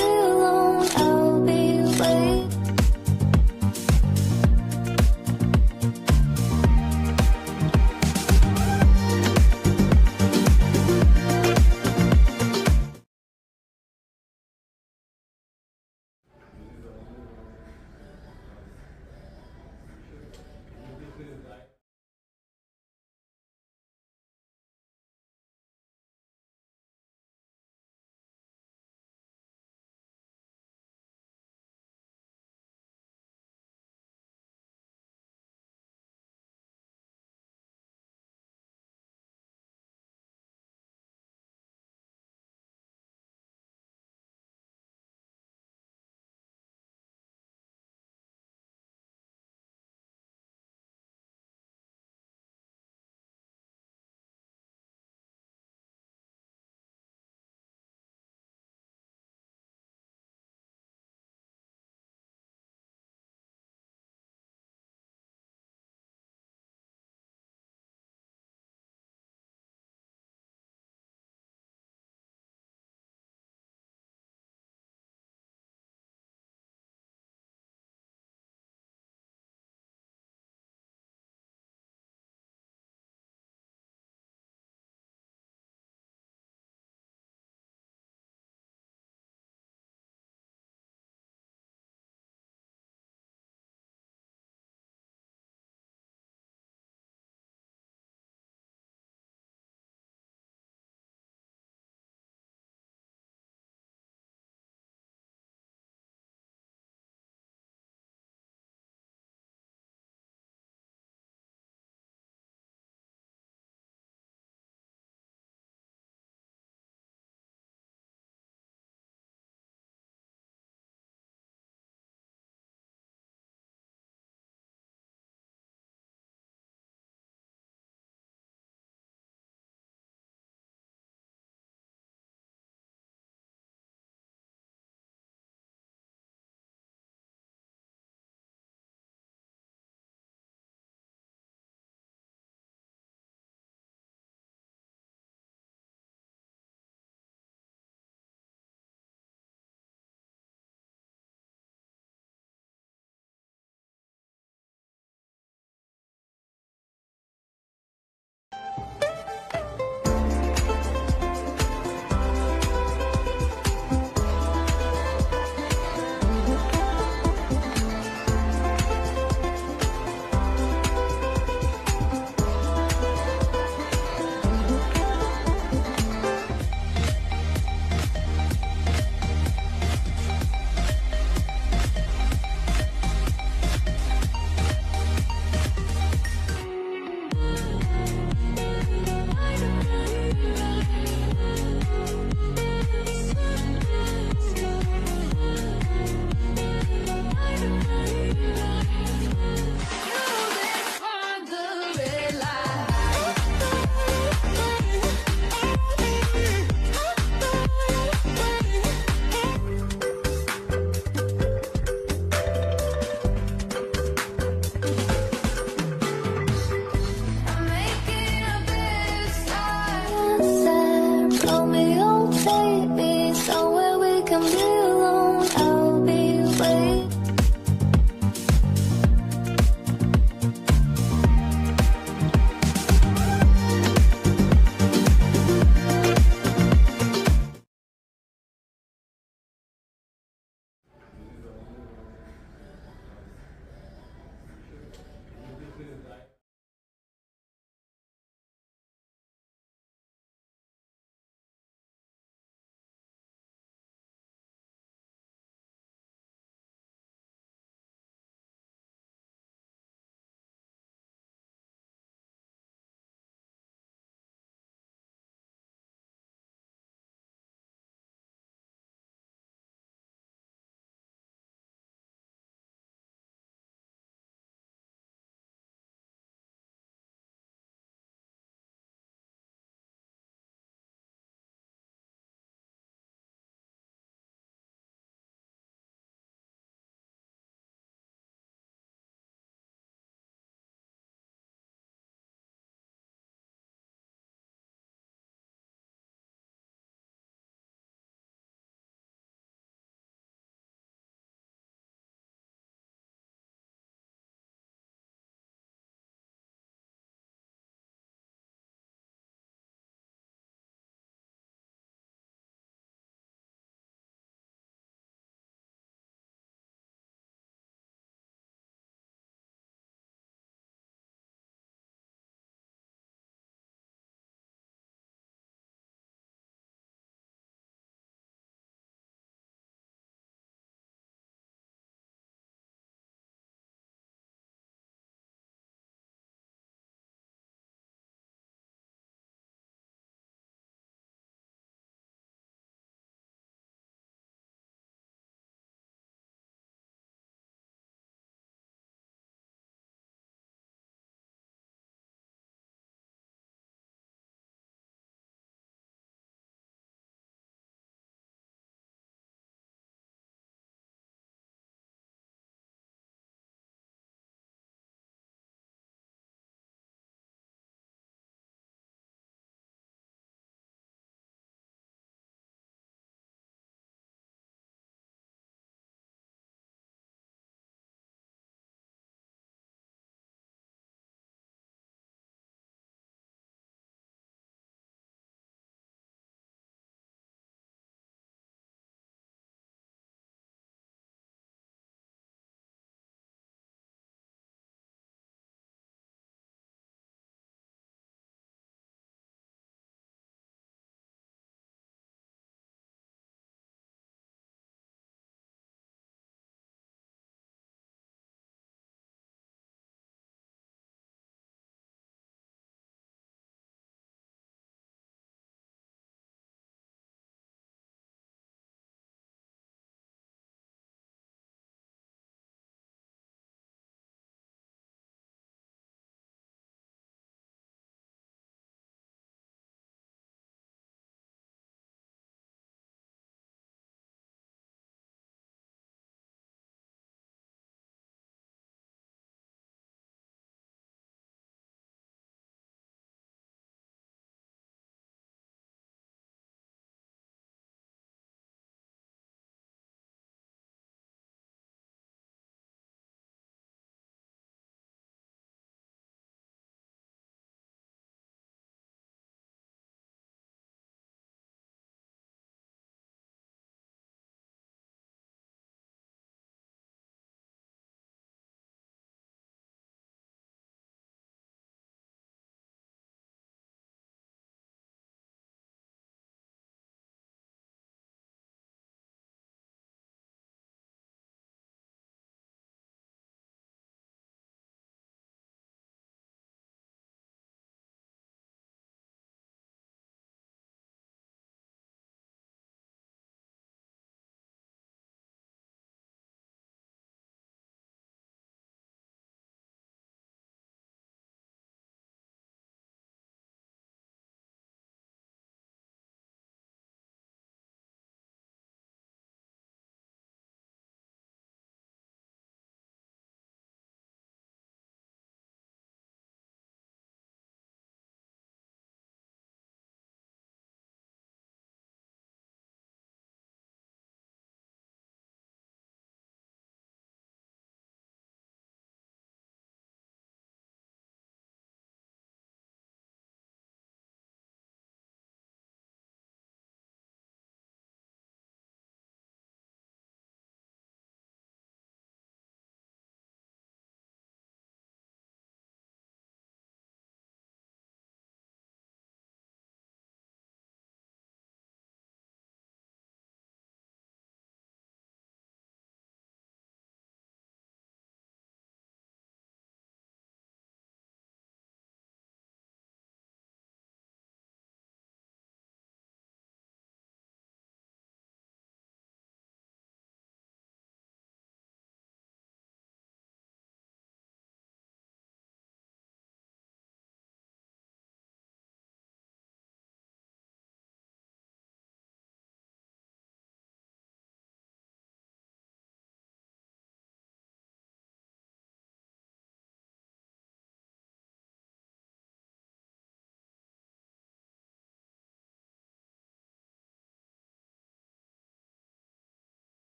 alone, I'll be waiting.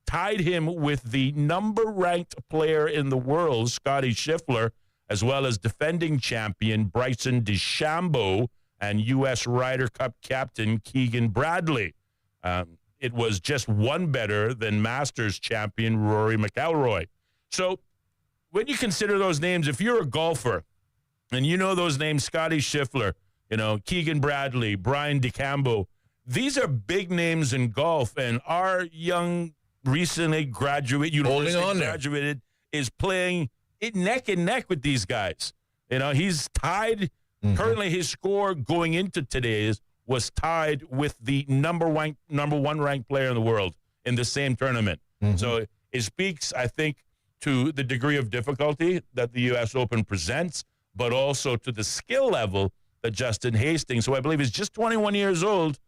tied him with the number-ranked player in the world, Scotty Scheffler, as well as defending champion Bryson DeChambeau and U.S. Ryder Cup captain Keegan Bradley. It was just one better than Masters champion Rory McIlroy. So when you consider those names, if you're a golfer and you know those names, Scotty Scheffler, Keegan Bradley, Brian DeChambeau, these are big names in golf, and our young, recently graduated, is playing it neck and neck with these guys. He's tied. Mm-hmm. Currently, his score going into today's was tied with the number one ranked player in the world in the same tournament. Mm-hmm. So it speaks, I think, to the degree of difficulty that the U.S. Open presents, but also to the skill level that Justin Hastings, who I believe is just 21 years old,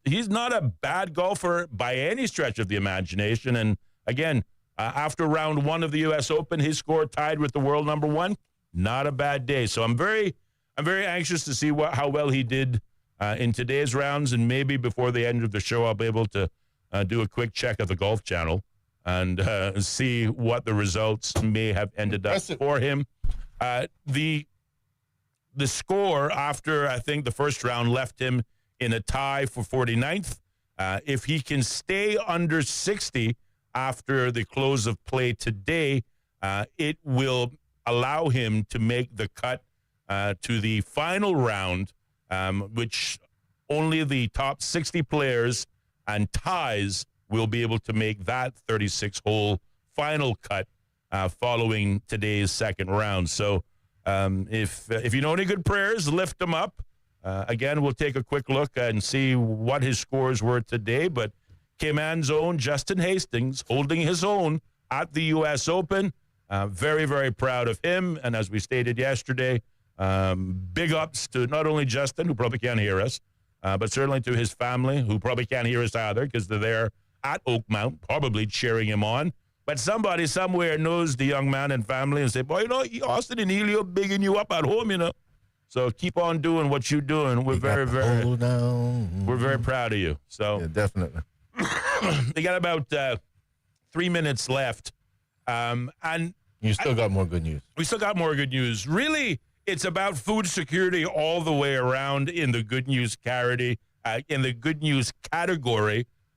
he's not a bad golfer by any stretch of the imagination. And again, after round one of the U.S. Open, his score tied with the world number one. Not a bad day. So I'm very anxious to see how well he did in today's rounds, and maybe before the end of the show, I'll be able to do a quick check of the Golf Channel and see what the results may have ended up for him. The score after, I think, the first round left him in a tie for 49th. If he can stay under 60 after the close of play today, it will allow him to make the cut to the final round, which only the top 60 players and ties will be able to make that 36-hole final cut following today's second round. So if you know any good prayers, lift them up. Again, we'll take a quick look and see what his scores were today. But Cayman's own Justin Hastings holding his own at the U.S. Open. Very, very proud of him. And as we stated yesterday, big ups to not only Justin, who probably can't hear us, but certainly to his family, who probably can't hear us either because they're there at Oakmount, probably cheering him on. But somebody somewhere knows the young man and family and say, boy, Austin and Ellio bigging you up at home, So keep on doing what you're doing. We're very proud of you. So yeah, definitely. They got about 3 minutes left. And you still got more good news. We still got more good news. Really, it's about food security all the way around in the good news category.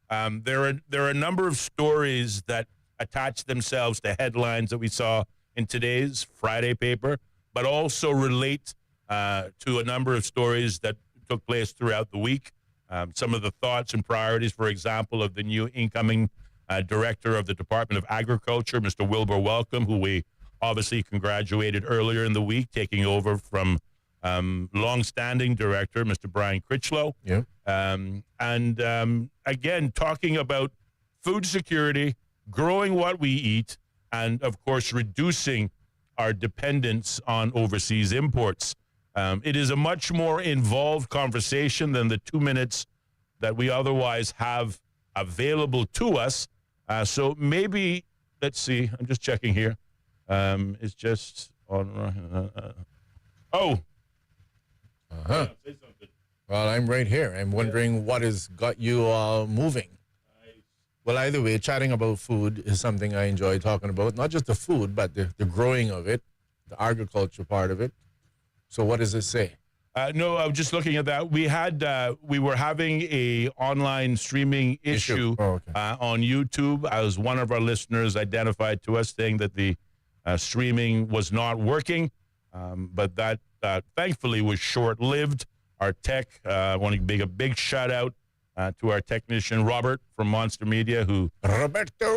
There are a number of stories that attach themselves to headlines that we saw in today's Friday paper, but also relate to a number of stories that took place throughout the week. Some of the thoughts and priorities, for example, of the new incoming director of the Department of Agriculture, Mr. Wilbur Welcome, who we obviously congratulated earlier in the week, taking over from long-standing director, Mr. Brian Critchlow. Yeah. Again, talking about food security, growing what we eat, and, of course, reducing our dependence on overseas imports. It is a much more involved conversation than the 2 minutes that we otherwise have available to us. So maybe, let's see, I'm just checking here. It's just on. Oh. Uh-huh. Say something. Well, I'm right here. I'm wondering what has got you moving. Well, either way, chatting about food is something I enjoy talking about. Not just the food, but the growing of it, the agriculture part of it. So what does it say? No, I was just looking at that. We were having a online streaming issue on YouTube, as one of our listeners identified to us, saying that the streaming was not working, but that thankfully was short-lived. Our tech, I want to make a big shout-out to our technician, Robert, from Monster Media, who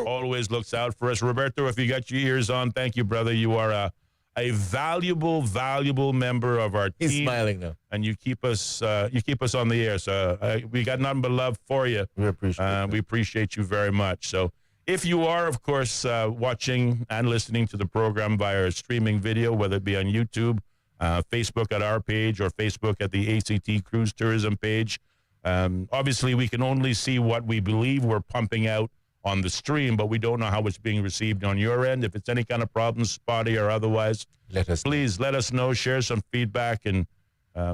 always looks out for us. Roberto, if you got your ears on, thank you, brother. You are a valuable member of our team. He's smiling now. And you keep us on the air. So we got nothing but love for you. We appreciate you very much. So if you are, of course, watching and listening to the program via a streaming video, whether it be on YouTube, Facebook at our page, or Facebook at the ACT Cruise Tourism page, obviously we can only see what we believe we're pumping out on the stream, but we don't know how it's being received on your end. If it's any kind of problem, spotty or otherwise, please let us know, share some feedback, and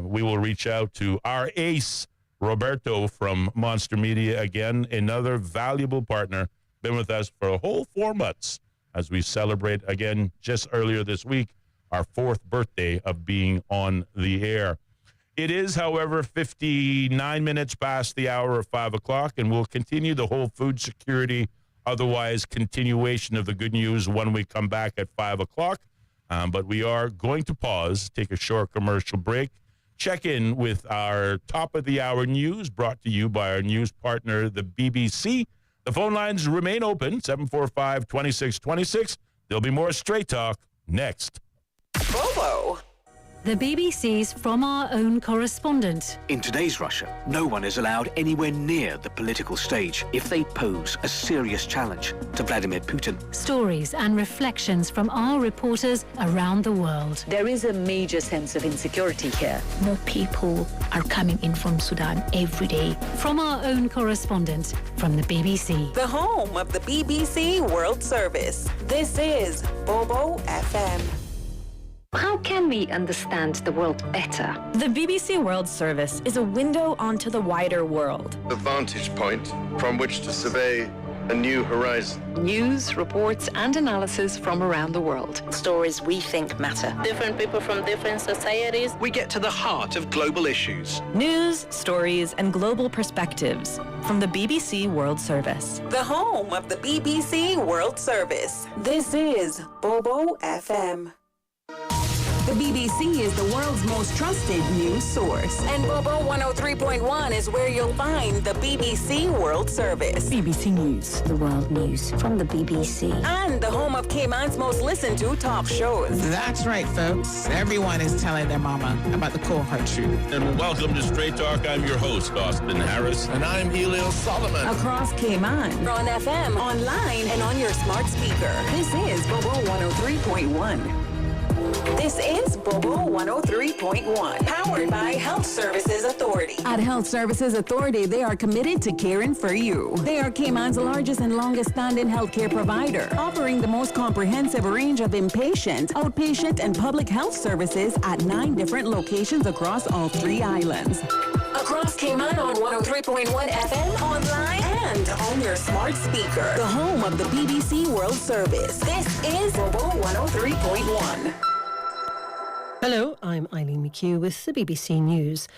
we will reach out to our ace, Roberto from Monster Media, again, another valuable partner been with us for a whole 4 months as we celebrate, again, just earlier this week, our 4th birthday of being on the air. It is, however, 59 minutes past the hour of 5 o'clock, and we'll continue the whole food security, otherwise continuation of the good news when we come back at 5 o'clock. But we are going to pause, take a short commercial break, check in with our top-of-the-hour news brought to you by our news partner, the BBC. The phone lines remain open, 745-2626. There'll be more Straight Talk next. Bobo. The BBC's From Our Own Correspondent. In today's Russia, no one is allowed anywhere near the political stage if they pose a serious challenge to Vladimir Putin. Stories and reflections from our reporters around the world. There is a major sense of insecurity here. More people are coming in from Sudan every day. From Our Own Correspondent from the BBC. The home of the BBC World Service. This is Bobo FM. How can we understand the world better? The BBC World Service is a window onto the wider world. The vantage point from which to survey a new horizon. News, reports, and analysis from around the world. Stories we think matter. Different people from different societies. We get to the heart of global issues. News, stories, and global perspectives from the BBC World Service. The home of the BBC World Service. This is Bobo FM. The BBC is the world's most trusted news source. And Bobo 103.1 is where you'll find the BBC World Service. BBC News, the world news from the BBC. And the home of Cayman's most listened to top shows. That's right, folks. Everyone is telling their mama about the cold hard truth. And welcome to Straight Talk. I'm your host, Austin Harris. And I'm Ellio Solomon. Across Cayman, on FM, online, and on your smart speaker. This is Bobo 103.1. This is Bobo 103.1, powered by Health Services Authority. At Health Services Authority, they are committed to caring for you. They are Cayman's largest and longest-standing healthcare provider, offering the most comprehensive range of inpatient, outpatient, and public health services at 9 different locations across all 3 islands. Across Cayman on 103.1 FM, online, and on your smart speaker. The home of the BBC World Service. This is Bobo 103.1. Hello, I'm Eileen McHugh with the BBC News.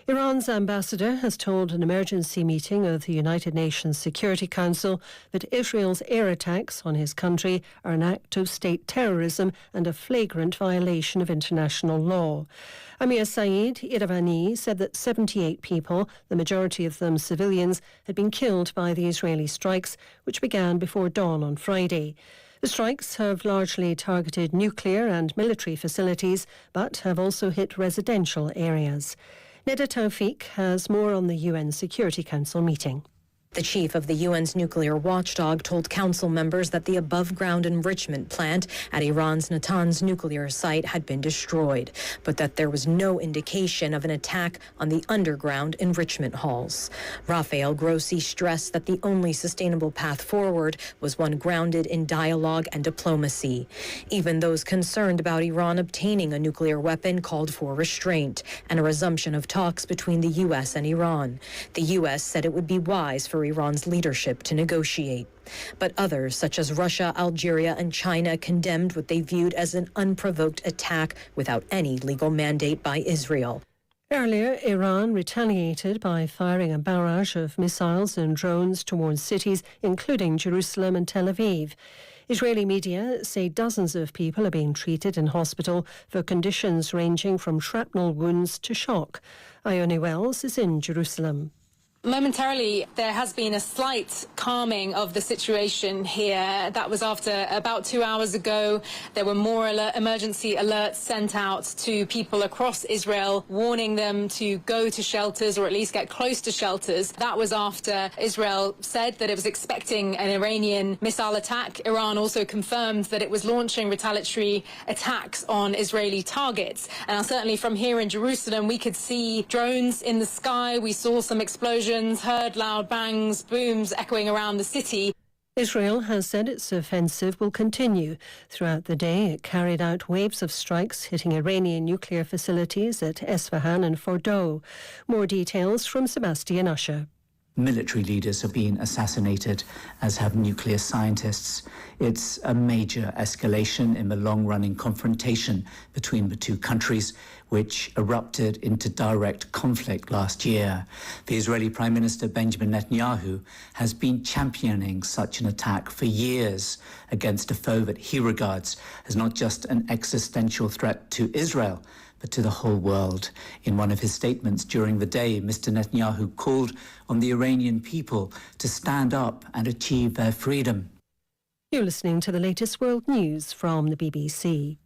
Iran's ambassador has told an emergency meeting of the United Nations Security Council that Israel's air attacks on his country are an act of state terrorism and a flagrant violation of international law. Amir Saeed Iravani said that 78 people, the majority of them civilians, had been killed by the Israeli strikes, which began before dawn on Friday. The strikes have largely targeted nuclear and military facilities, but have also hit residential areas. Neda Tawfiq has more on the UN Security Council meeting. The chief of the UN's nuclear watchdog told council members that the above-ground enrichment plant at Iran's Natanz nuclear site had been destroyed, but that there was no indication of an attack on the underground enrichment halls. Rafael Grossi stressed that the only sustainable path forward was one grounded in dialogue and diplomacy. Even those concerned about Iran obtaining a nuclear weapon called for restraint and a resumption of talks between the U.S. and Iran. The U.S. said it would be wise for Iran's leadership to negotiate. But others, such as Russia, Algeria, and China, condemned what they viewed as an unprovoked attack without any legal mandate by Israel. Earlier, Iran retaliated by firing a barrage of missiles and drones towards cities, including Jerusalem and Tel Aviv. Israeli media say dozens of people are being treated in hospital for conditions ranging from shrapnel wounds to shock. Ione Wells is in Jerusalem. Momentarily, there has been a slight calming of the situation here. That was after about 2 hours ago. There were more emergency alerts sent out to people across Israel, warning them to go to shelters or at least get close to shelters. That was after Israel said that it was expecting an Iranian missile attack. Iran also confirmed that it was launching retaliatory attacks on Israeli targets. And certainly from here in Jerusalem, we could see drones in the sky. We saw some explosions, heard loud bangs, booms echoing around the city. Israel has said its offensive will continue. Throughout the day, it carried out waves of strikes hitting Iranian nuclear facilities at Esfahan and Fordow. More details from Sebastian Usher. military leaders have been assassinated, as have nuclear scientists. It's a major escalation in the long-running confrontation between the two countries, which erupted into direct conflict last year. The Israeli Prime Minister Benjamin Netanyahu has been championing such an attack for years against a foe that he regards as not just an existential threat to Israel, but to the whole world. In one of his statements during the day, Mr. Netanyahu called on the Iranian people to stand up and achieve their freedom. You're listening to the latest world news from the BBC.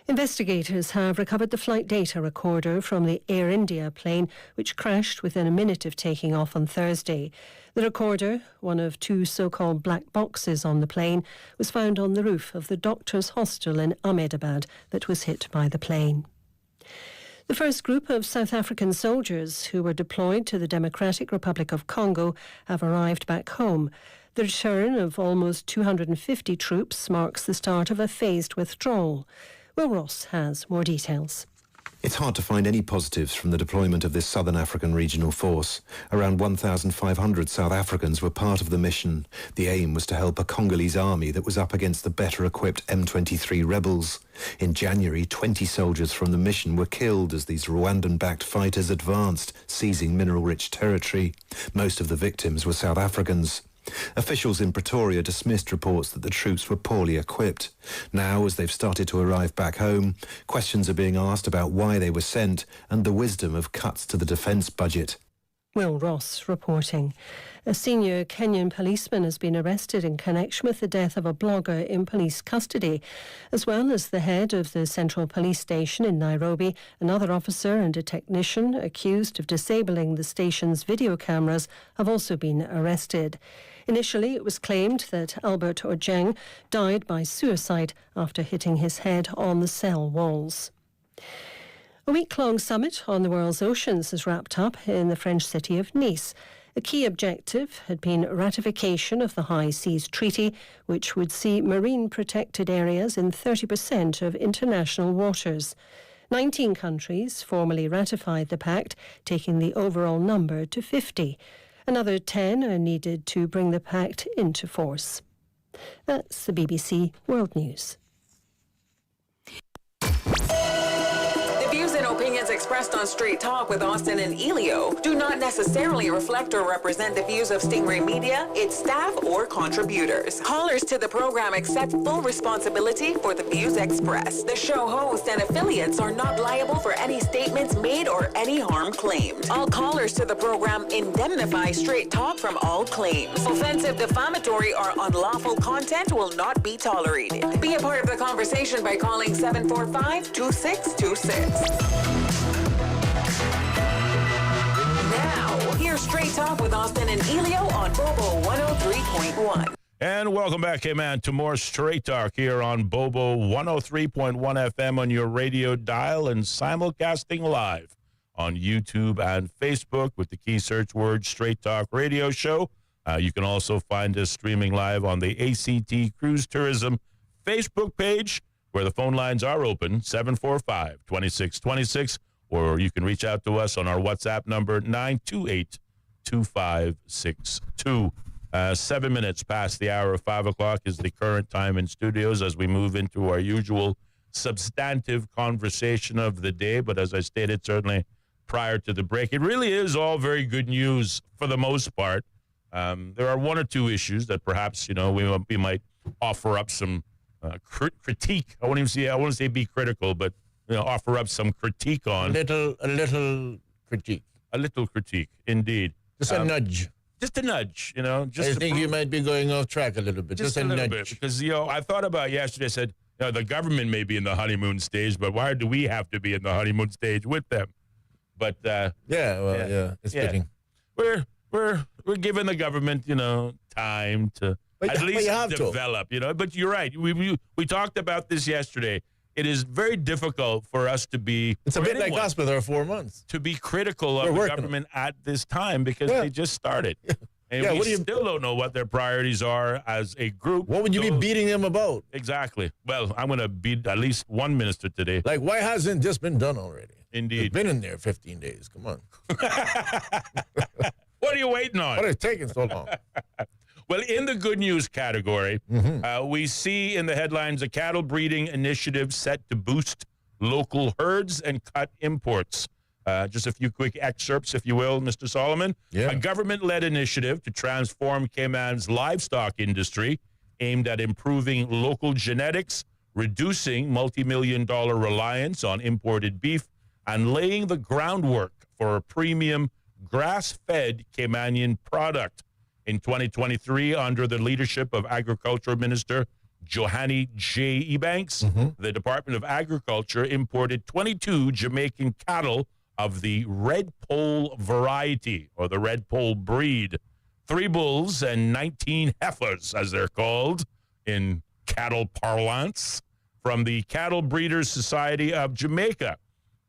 Investigators have recovered the flight data recorder from the Air India plane, which crashed within a minute of taking off on Thursday. The recorder, one of two so-called black boxes on the plane, was found on the roof of the doctor's hostel in Ahmedabad that was hit by the plane. The first group of South African soldiers who were deployed to the Democratic Republic of Congo have arrived back home. The return of almost 250 troops marks the start of a phased withdrawal. Will Ross has more details. It's hard to find any positives from the deployment of this Southern African regional force. Around 1,500 South Africans were part of the mission. The aim was to help a Congolese army that was up against the better-equipped M23 rebels. In January, 20 soldiers from the mission were killed as these Rwandan-backed fighters advanced, seizing mineral-rich territory. Most of the victims were South Africans. Officials in Pretoria dismissed reports that the troops were poorly equipped. Now, as they've started to arrive back home, questions are being asked about why they were sent and the wisdom of cuts to the defence budget. Will Ross reporting. A senior Kenyan policeman has been arrested in connection with the death of a blogger in police custody, as well as the head of the Central Police Station in Nairobi. Another officer and a technician accused of disabling the station's video cameras have also been arrested. Initially, it was claimed that Albert Ojeng died by suicide after hitting his head on the cell walls. A week-long summit on the world's oceans has wrapped up in the French city of Nice. A key objective had been ratification of the High Seas Treaty, which would see marine protected areas in 30% of international waters. 19 countries formally ratified the pact, taking the overall number to 50. Another 10 are needed to bring the pact into force. That's the BBC World News. And opinions expressed on Straight Talk with Austin and Ellio do not necessarily reflect or represent the views of Stingray Media, its staff, or contributors. Callers to the program accept full responsibility for the views expressed. The show host and affiliates are not liable for any statements made or any harm claimed. All callers to the program indemnify Straight Talk from all claims. Offensive, defamatory, or unlawful content will not be tolerated. Be a part of the conversation by calling 745-2626. Now, here's Straight Talk with Austin and Ellio on Bobo 103.1. And welcome back, hey man, to more Straight Talk here on Bobo 103.1 FM on your radio dial and simulcasting live on YouTube and Facebook with the key search word Straight Talk Radio Show. You can also find us streaming live on the ACT Cruise Tourism Facebook page, where the phone lines are open, 745-2626, or you can reach out to us on our WhatsApp number, 928-2562. 7 minutes past the hour of 5 o'clock is the current time in studios as we move into our usual substantive conversation of the day. But as I stated, certainly prior to the break, it really is all very good news for the most part. There are one or two issues that perhaps, we might offer up some critique. I won't say be critical, but offer up some critique on. A little critique. A little critique, indeed. Just a nudge. Just a nudge, Just I think you might be going off track a little bit. Just a nudge. Bit, because I thought about yesterday. I said, the government may be in the honeymoon stage, but why do we have to be in the honeymoon stage with them? But it's fitting. We're giving the government, time to at least develop, But you're right. We talked about this yesterday. It is very difficult for us to be. It's a bit like us with our 4 months. To be critical of the government at this time because they just started. And we still don't know what their priorities are as a group. What would you be beating them about? Exactly. Well, I'm going to beat at least one minister today. Like, why hasn't this been done already? Indeed. It's been in there 15 days. Come on. What are you waiting on? What is taking so long? Well, in the good news category, we see in the headlines a cattle breeding initiative set to boost local herds and cut imports. Just a few quick excerpts, if you will, Mr. Solomon. Yeah. A government-led initiative to transform Cayman's livestock industry aimed at improving local genetics, reducing multi-million-dollar reliance on imported beef, and laying the groundwork for a premium grass-fed Caymanian product. In 2023, under the leadership of Agriculture Minister Johanny J. Ebanks, the Department of Agriculture imported 22 Jamaican cattle of the Red Pole variety, or the Red Pole breed, 3 bulls and 19 heifers, as they're called in cattle parlance, from the Cattle Breeders Society of Jamaica.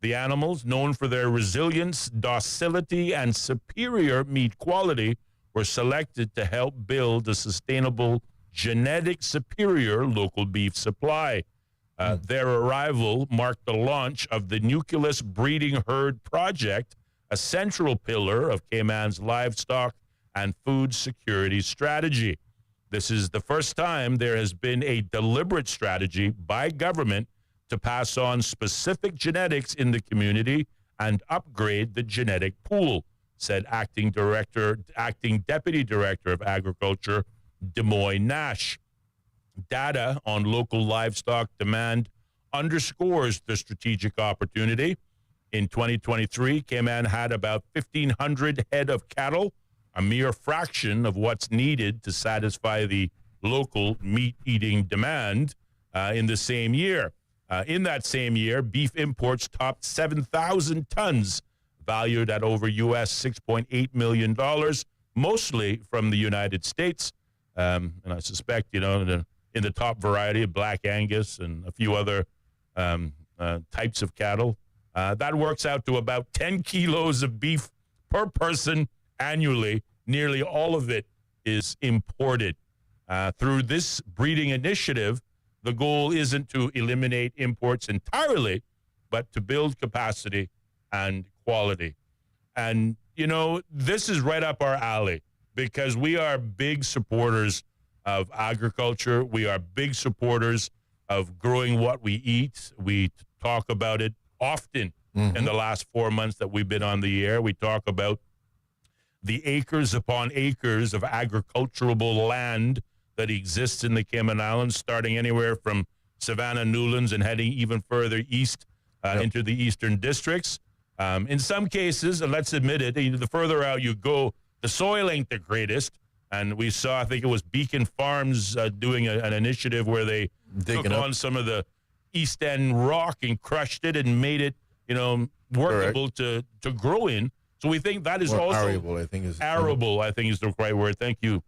The animals, known for their resilience, docility, and superior meat quality, were selected to help build a sustainable, genetic superior local beef supply. Their arrival marked the launch of the Nucleus Breeding Herd Project, a central pillar of Cayman's livestock and food security strategy. This is the first time there has been a deliberate strategy by government to pass on specific genetics in the community and upgrade the genetic pool, said acting deputy director of agriculture, Des Moines Nash. Data on local livestock demand underscores the strategic opportunity. In 2023, Cayman had about 1,500 head of cattle, a mere fraction of what's needed to satisfy the local meat-eating demand in the same year. In that same year, beef imports topped 7,000 tons, valued at over U.S. $6.8 million, mostly from the United States. And I suspect, in the top variety of Black Angus and a few other types of cattle, that works out to about 10 kilos of beef per person annually. Nearly all of it is imported. Through this breeding initiative, the goal isn't to eliminate imports entirely, but to build capacity and quality. And, this is right up our alley because we are big supporters of agriculture. We are big supporters of growing what we eat. We talk about it often in the last 4 months that we've been on the air. We talk about the acres upon acres of agriculturable land that exists in the Cayman Islands, starting anywhere from Savannah, Newlands, and heading even further east into the eastern districts. In some cases, and let's admit it, the further out you go, the soil ain't the greatest. And we saw, I think it was Beacon Farms doing an initiative where they took on some of the East End rock and crushed it and made it, workable to grow in. So we think that is also arable, I think is the right word. Thank you.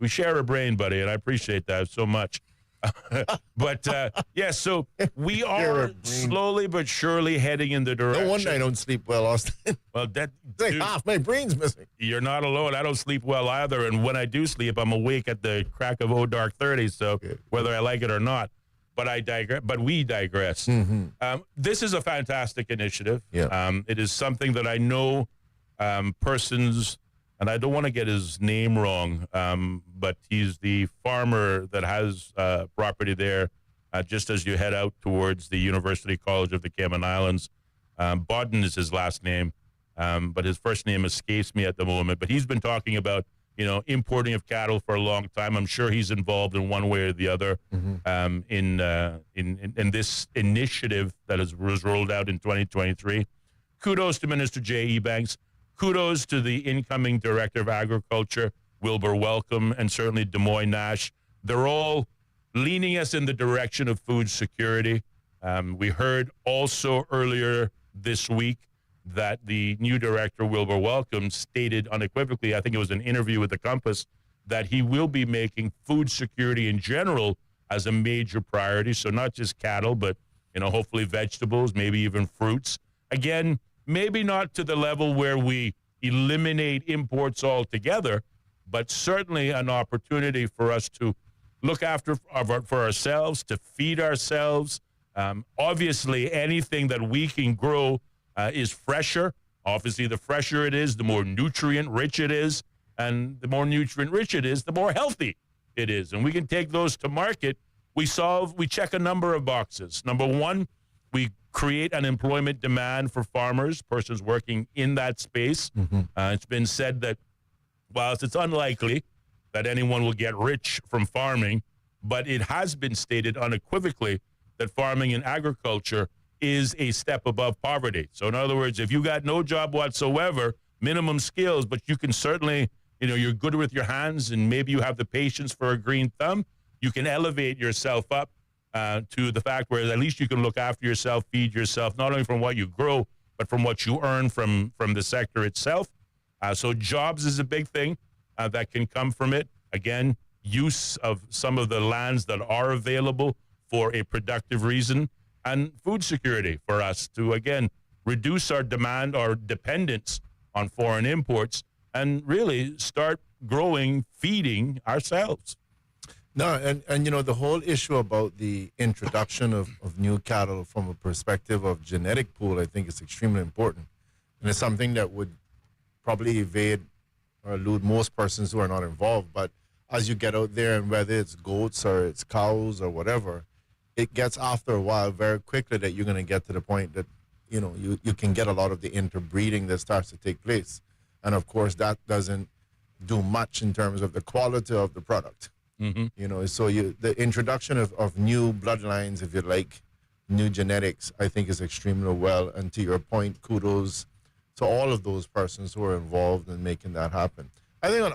We share a brain, buddy, and I appreciate that so much. But so we are slowly but surely heading in the direction. No wonder I don't sleep well, Austin. Well, half my brain's missing. You're not alone. I don't sleep well either, and when I do sleep, I'm awake at the crack of dark 30. So whether I like it or not, but I digress. But we digress. This is a fantastic initiative. Yeah. It is something that I know persons. And I don't want to get his name wrong, but he's the farmer that has property there just as you head out towards the University College of the Cayman Islands. Bodden is his last name, but his first name escapes me at the moment. But he's been talking about, importing of cattle for a long time. I'm sure he's involved in one way or the other in this initiative that was rolled out in 2023. Kudos to Minister J. Ebanks. Kudos to the incoming Director of Agriculture, Wilbur Welcome, and certainly Des Moines Nash. They're all leaning us in the direction of food security. We heard also earlier this week that the new director, Wilbur Welcome, stated unequivocally, I think it was an interview with The Compass, that he will be making food security in general as a major priority. So not just cattle, but, hopefully vegetables, maybe even fruits. Again, maybe not to the level where we eliminate imports altogether, but certainly an opportunity for us to look after for ourselves, to feed ourselves. Obviously, anything that we can grow is fresher Obviously, the fresher it is, the more nutrient-rich it is, and the more nutrient-rich it is, the more healthy it is. And we can take those to market. We check a number of boxes. Number one, we create an employment demand for farmers, persons working in that space. It's been said that whilst it's unlikely that anyone will get rich from farming, but it has been stated unequivocally that farming and agriculture is a step above poverty. So in other words, if you got no job whatsoever, minimum skills, but you can certainly, you're good with your hands and maybe you have the patience for a green thumb, you can elevate yourself up to the fact where at least you can look after yourself, feed yourself, not only from what you grow, but from what you earn from the sector itself. So jobs is a big thing that can come from it. Again, use of some of the lands that are available for a productive reason, and food security for us to, again, reduce our demand, our dependence on foreign imports, and really start growing, feeding ourselves. No, and the whole issue about the introduction of new cattle from a perspective of genetic pool, I think is extremely important. And it's something that would probably evade or elude most persons who are not involved. But as you get out there, and whether it's goats or it's cows or whatever, it gets after a while very quickly that you're going to get to the point that, you can get a lot of the interbreeding that starts to take place. And of course, that doesn't do much in terms of the quality of the product. So the introduction of new bloodlines, if you like, new genetics, I think is extremely well. And to your point, kudos to all of those persons who are involved in making that happen. I think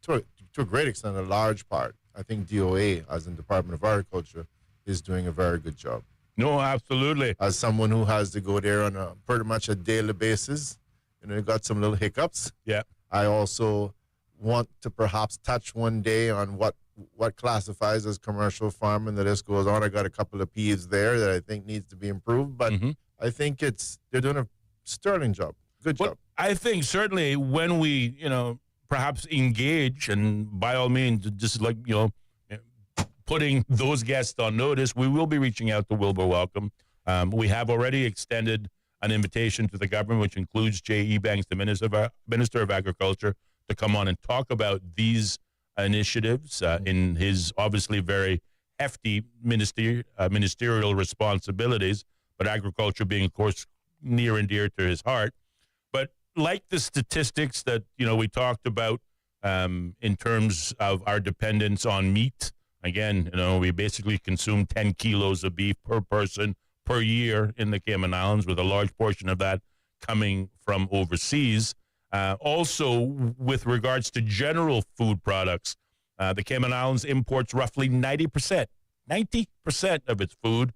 to a great extent, a large part, I think DOA, as in Department of Agriculture, is doing a very good job. No, absolutely. As someone who has to go there on pretty much a daily basis, you got some little hiccups. Yeah. I also want to perhaps touch one day on what classifies as commercial farming. The list goes on. I got a couple of peas there that I think needs to be improved, but I think they're doing a sterling job. Good job. I think certainly when we, perhaps engage, and by all means, just like, putting those guests on notice, we will be reaching out to Wilbur Welcome. We have already extended an invitation to the government, which includes J.E. Banks, the Minister of Agriculture, to come on and talk about these initiatives in his obviously very hefty ministerial responsibilities, but agriculture being, of course, near and dear to his heart. But like the statistics that, we talked about in terms of our dependence on meat, again, we basically consume 10 kilos of beef per person per year in the Cayman Islands, with a large portion of that coming from overseas. Also, with regards to general food products, the Cayman Islands imports roughly 90% of its food,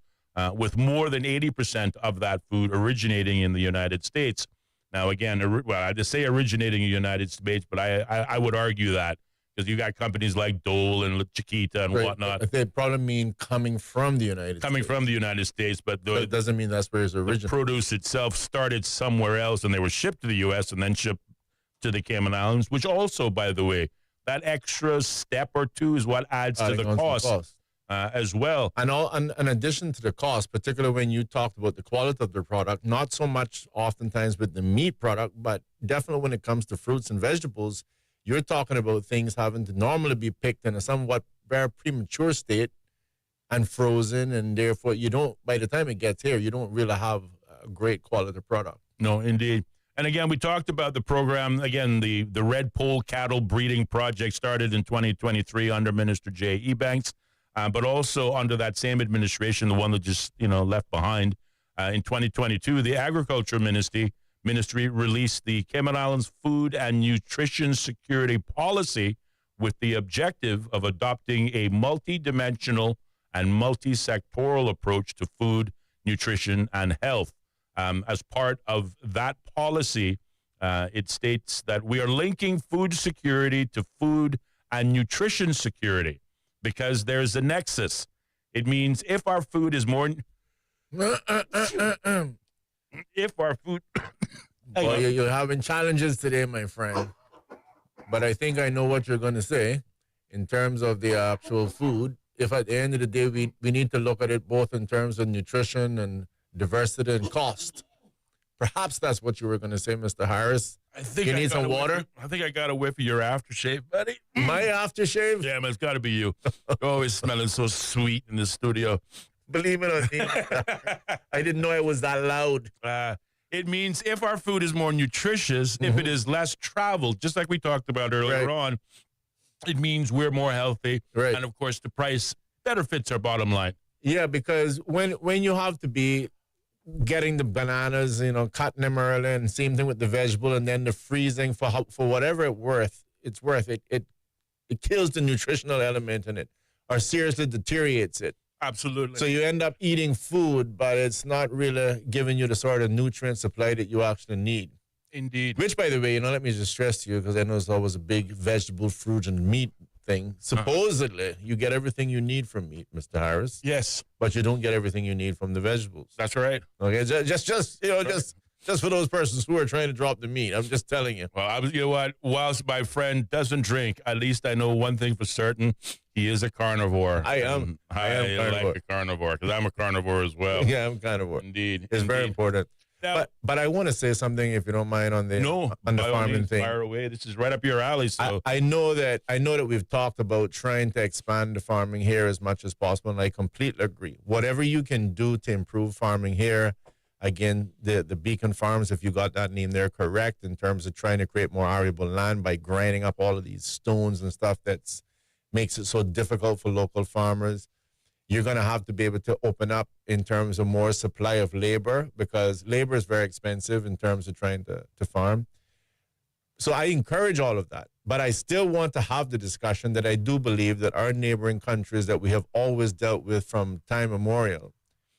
with more than 80% of that food originating in the United States. Now, again, I just say originating in the United States, but I would argue that, because you got companies like Dole and Chiquita and whatnot. They probably mean coming from the United States. Coming from the United States, but it doesn't mean that's where it's originated. The produce itself started somewhere else, and they were shipped to the U.S. and then shipped to the Cayman Islands, which also, by the way, that extra step or two is what adds to the cost as well. And in addition to the cost, particularly when you talked about the quality of the product, not so much oftentimes with the meat product, but definitely when it comes to fruits and vegetables, you're talking about things having to normally be picked in a somewhat very premature state and frozen, and therefore by the time it gets here, you don't really have a great quality product. No, indeed. And again, we talked about the program, again, the Red Pole Cattle Breeding Project started in 2023 under Minister J.E. Banks, but also under that same administration, the one that just, left behind, in 2022, the Agriculture Ministry released the Cayman Islands Food and Nutrition Security Policy with the objective of adopting a multidimensional and multi-sectoral approach to food, nutrition, and health. As part of that policy, it states that we are linking food security to food and nutrition security because there's a nexus. It means if our food is more... if our food... Boy, you're having challenges today, my friend. But I think I know what you're going to say in terms of the actual food. If at the end of the day, we need to look at it both in terms of nutrition and diversity and cost. Perhaps that's what you were going to say, Mr. Harris. I think you I need got some water? I think I got a whiff of your aftershave, buddy. My aftershave? Yeah, man, it's got to be you. You're always smelling so sweet in the studio. Believe it or not, I didn't know it was that loud. It means if our food is more nutritious, if it is less traveled, just like we talked about earlier on, it means we're more healthy. Right. And, of course, the price better fits our bottom line. Yeah, because when you have to be getting the bananas, cutting them early, and same thing with the vegetable, and then the freezing for whatever it's worth, it kills the nutritional element in it or seriously deteriorates it. Absolutely. So you end up eating food, but it's not really giving you the sort of nutrient supply that you actually need. Indeed. Which, by the way, let me just stress to you, because I know it's always a big vegetable, fruit, and meat thing. Supposedly, you get everything you need from meat, Mr. Harris. Yes. But you don't get everything you need from the vegetables. That's right. Okay, just for those persons who are trying to drop the meat. I'm just telling you. Well, you know what? Whilst my friend doesn't drink, at least I know one thing for certain. He is a carnivore. I am carnivore. Like a carnivore, because I'm a carnivore as well. Yeah, I'm carnivore. Indeed. It's very important. Now, but I want to say something, if you don't mind, on the farming thing. Fire away. This is right up your alley. So I know that we've talked about trying to expand the farming here as much as possible, and I completely agree. Whatever you can do to improve farming here, again, the Beacon Farms, if you got that name there correct, in terms of trying to create more arable land by grinding up all of these stones and stuff that makes it so difficult for local farmers. You're going to have to be able to open up in terms of more supply of labor, because labor is very expensive in terms of trying to farm. So I encourage all of that. But I still want to have the discussion that I do believe that our neighboring countries that we have always dealt with from time immemorial,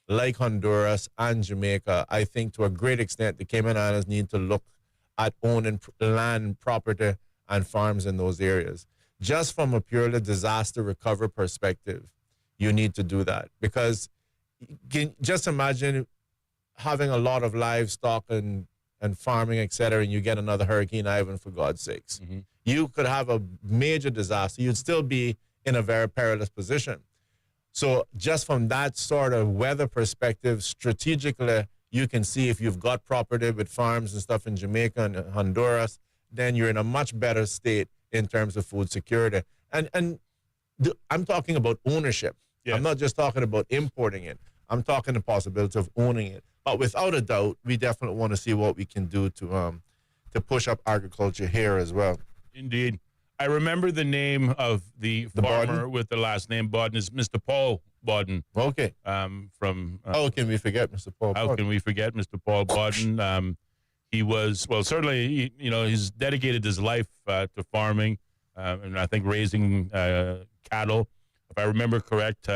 like Honduras and Jamaica, I think to a great extent the Cayman Islands need to look at owning land, property, and farms in those areas. Just from a purely disaster recovery perspective, you need to do that, because just imagine having a lot of livestock and farming, et cetera, and you get another Hurricane Ivan, for God's sakes. Mm-hmm. You could have a major disaster. You'd still be in a very perilous position. So just from that sort of weather perspective, strategically, you can see if you've got property with farms and stuff in Jamaica and Honduras, then you're in a much better state in terms of food security. And I'm talking about ownership. Yes. I'm not just talking about importing it. I'm talking the possibility of owning it. But without a doubt, we definitely want to see what we can do to push up agriculture here as well. Indeed. I remember the name of the farmer Bodden? With the last name Bodden is Mr. Paul Bodden. Okay. From how can we forget Mr. Paul Bodden? How can we forget Mr. Paul Bodden? He was, well, certainly, he's dedicated his life to farming and I think raising cattle. If I remember correct,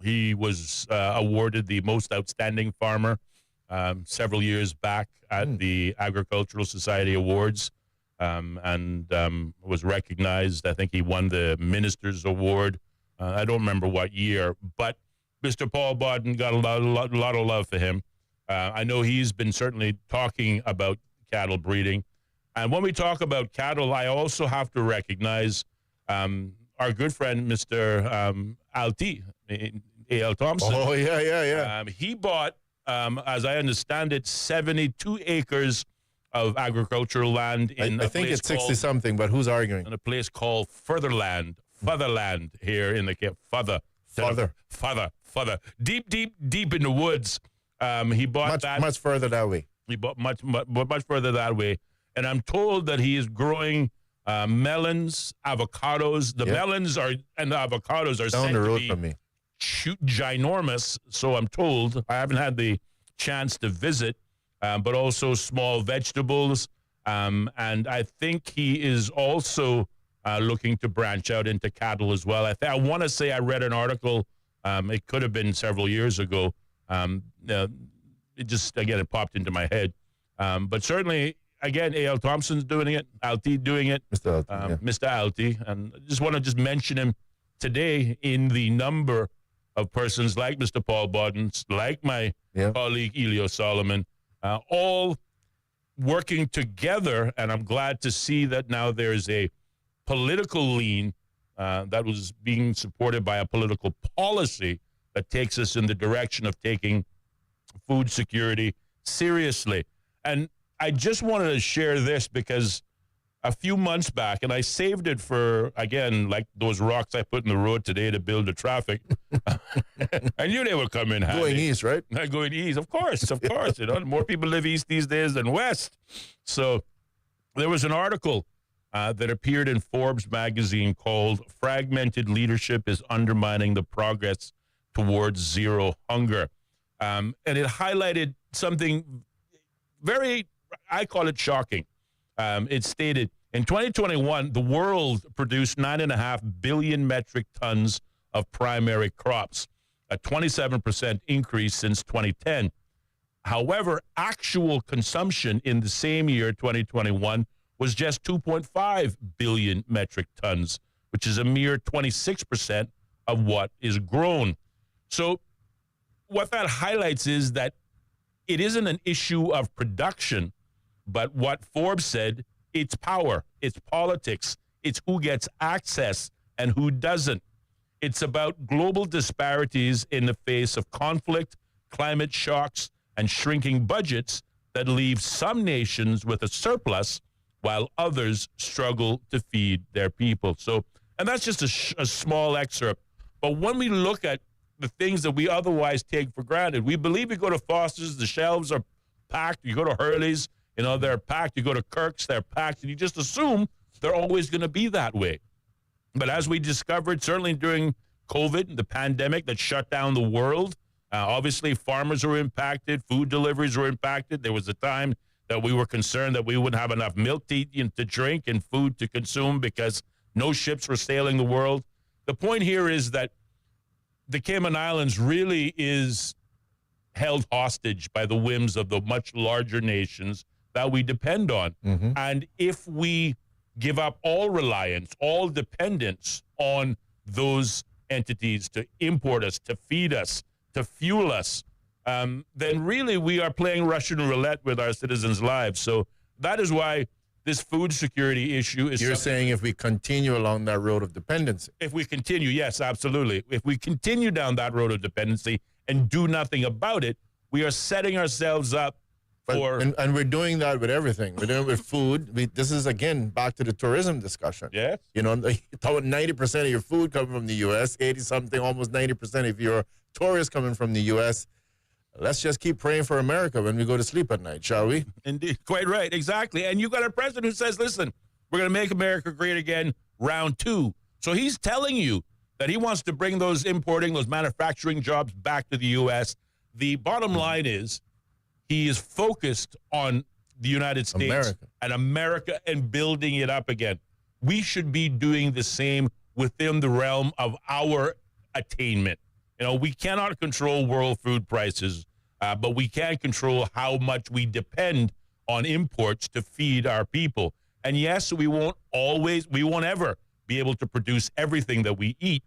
he was awarded the most outstanding farmer several years back at the Agricultural Society Awards and was recognized. I think he won the Minister's Award. I don't remember what year, but Mr. Paul Bodden got a lot of love for him. I know he's been certainly talking about cattle breeding. And when we talk about cattle, I also have to recognize our good friend, Mr. Alti, A.L. Thompson. Oh, yeah. He bought, as I understand it, 72 acres of agricultural land in I think it's 60-something, but who's arguing? In a place called Furtherland here in the Cape. Further. Deep in the woods. He bought much further that way. He bought much further that way. And I'm told that he is growing melons, avocados. The melons and the avocados are down said the road to be from me. Ginormous, so I'm told. I haven't had the chance to visit, but also small vegetables. And I think he is also looking to branch out into cattle as well. I want to say I read an article, it could have been several years ago. It popped into my head. But certainly, again, A.L. Thompson's doing it, Alti doing it. Mr. Alti, Mr. Alti. And I just want to mention him today in the number of persons like Mr. Paul Bodden, like my colleague Ellio Solomon, all working together. And I'm glad to see that now there's a political lean that was being supported by a political policy that takes us in the direction of taking food security Seriously. And I just wanted to share this because a few months back, and I saved it for, again, like those rocks I put in the road today to build the traffic. I knew they would come in handy. Going east, right? Going east, of course, of course. You know, more people live east these days than west. So there was an article that appeared in Forbes magazine called "Fragmented Leadership is Undermining the Progress Towards Zero Hunger." And it highlighted something very, I call it shocking. It stated, in 2021, the world produced 9.5 billion metric tons of primary crops, a 27% increase since 2010. However, actual consumption in the same year, 2021, was just 2.5 billion metric tons, which is a mere 26% of what is grown. So what that highlights is that it isn't an issue of production, but what Forbes said, it's power, it's politics, it's who gets access and who doesn't. It's about global disparities in the face of conflict, climate shocks, and shrinking budgets that leave some nations with a surplus while others struggle to feed their people. So, and that's just a small excerpt. But when we look at the things that we otherwise take for granted, we believe you go to Foster's, the shelves are packed. You go to Hurley's, you know, they're packed. You go to Kirk's, they're packed. And you just assume they're always going to be that way. But as we discovered, certainly during COVID, the pandemic that shut down the world, obviously farmers were impacted, food deliveries were impacted. There was a time that we were concerned that we wouldn't have enough milk to eat and to drink and food to consume because no ships were sailing the world. The point here is that the Cayman Islands really is held hostage by the whims of the much larger nations that we depend on. Mm-hmm. And if we give up all reliance, all dependence on those entities to import us, to feed us, to fuel us, then really we are playing Russian roulette with our citizens' lives. So that is why this food security issue is... You're saying if we continue along that road of dependency. If we continue, yes, absolutely. If we continue down that road of dependency and do nothing about it, we are setting ourselves up for... And we're doing that with everything. We're doing it with food. This is, again, back to the tourism discussion. Yes. You know, 90% of your food coming from the U.S., 80-something, almost 90% if you're a tourist coming from the U.S., let's just keep praying for America when we go to sleep at night, shall we? Indeed. Quite right. Exactly. And you got a president who says, listen, we're going to make America great again, round 2. So he's telling you that he wants to bring those importing, those manufacturing jobs back to the U.S. The bottom line is he is focused on the United States and America and building it up again. We should be doing the same within the realm of our attainment. You know, we cannot control world food prices, but we can control how much we depend on imports to feed our people. And yes, we won't ever be able to produce everything that we eat.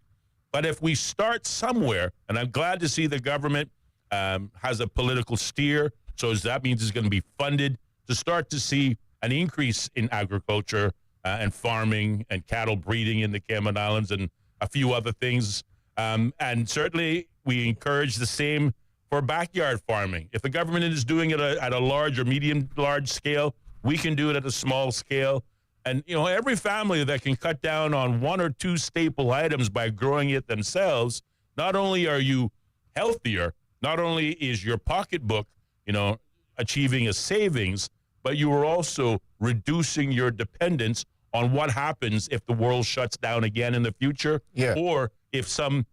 But if we start somewhere, and I'm glad to see the government has a political steer, so that means it's going to be funded to start to see an increase in agriculture and farming and cattle breeding in the Cayman Islands and a few other things. And certainly we encourage the same for backyard farming. If the government is doing it at a large or large scale, we can do it at a small scale. And, you know, every family that can cut down on 1 or 2 staple items by growing it themselves, not only are you healthier, not only is your pocketbook, you know, achieving a savings, but you are also reducing your dependence on what happens if the world shuts down again in the future. Yeah. Or if some,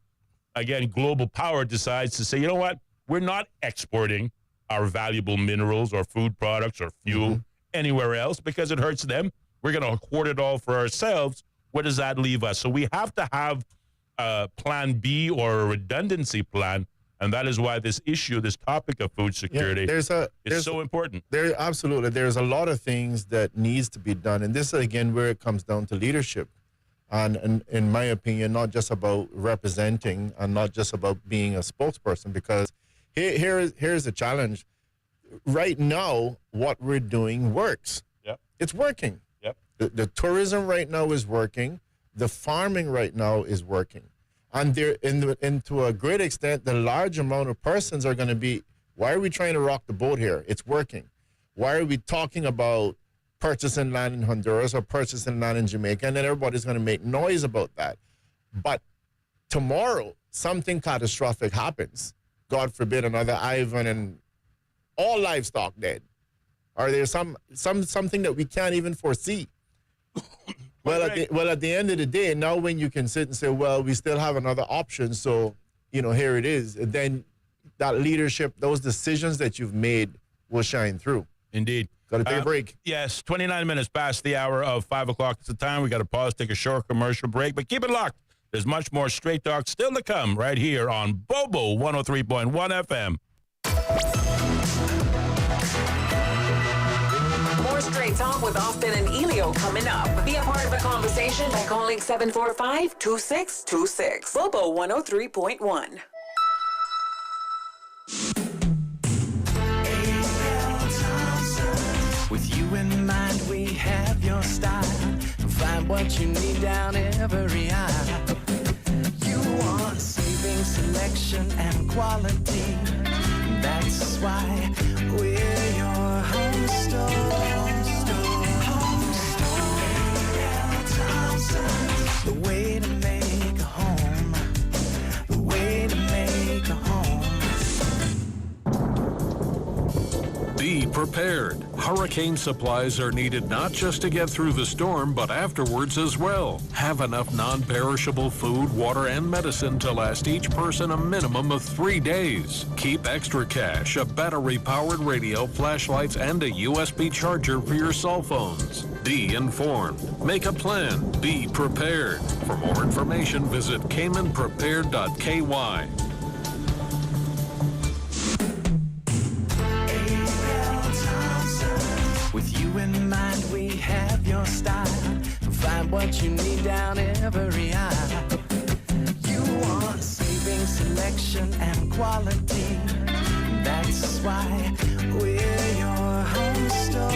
again, global power decides to say, you know what, we're not exporting our valuable minerals or food products or fuel anywhere else because it hurts them. We're going to hoard it all for ourselves. Where does that leave us? So we have to have a plan B or a redundancy plan. And that is why this issue, this topic of food security is so important. Absolutely. There's a lot of things that needs to be done. And this is, again, where it comes down to leadership. And in my opinion, not just about representing and not just about being a spokesperson, because here's the challenge. Right now, what we're doing works. Yep. It's working. Yep. The tourism right now is working. The farming right now is working. And to a great extent, the large amount of persons are going to be Why are we trying to rock the boat here? It's working. Why are we talking about purchasing land in Honduras or purchasing land in Jamaica, and then everybody's going to make noise about that? But tomorrow, something catastrophic happens. God forbid another Ivan and all livestock dead. Are there something that we can't even foresee? Well, at the end of the day, now when you can sit and say, well, we still have another option, so, here it is, then that leadership, those decisions that you've made will shine through. Indeed. Got to take a break. Yes, 29 minutes past the hour of 5 o'clock. It's the time. We got to pause, take a short commercial break, but keep it locked. There's much more Straight Talk still to come right here on Bobo 103.1 FM. More Straight Talk with Austin and Ellio coming up. Be a part of the conversation by calling 745-2626. Bobo 103.1. With you in mind, we have your style. Find what you need down every aisle. You want saving, selection, and quality. That's why we're your home store. The way to make a home. The way to make a home. Be prepared. Hurricane supplies are needed not just to get through the storm, but afterwards as well. Have enough non-perishable food, water, and medicine to last each person a minimum of 3 days. Keep extra cash, a battery-powered radio, flashlights, and a USB charger for your cell phones. Be informed. Make a plan. Be prepared. For more information, visit caymanprepared.ky. With you in mind, we have your style. Find what you need down every aisle. You want saving, selection, and quality. That's why we're your home store.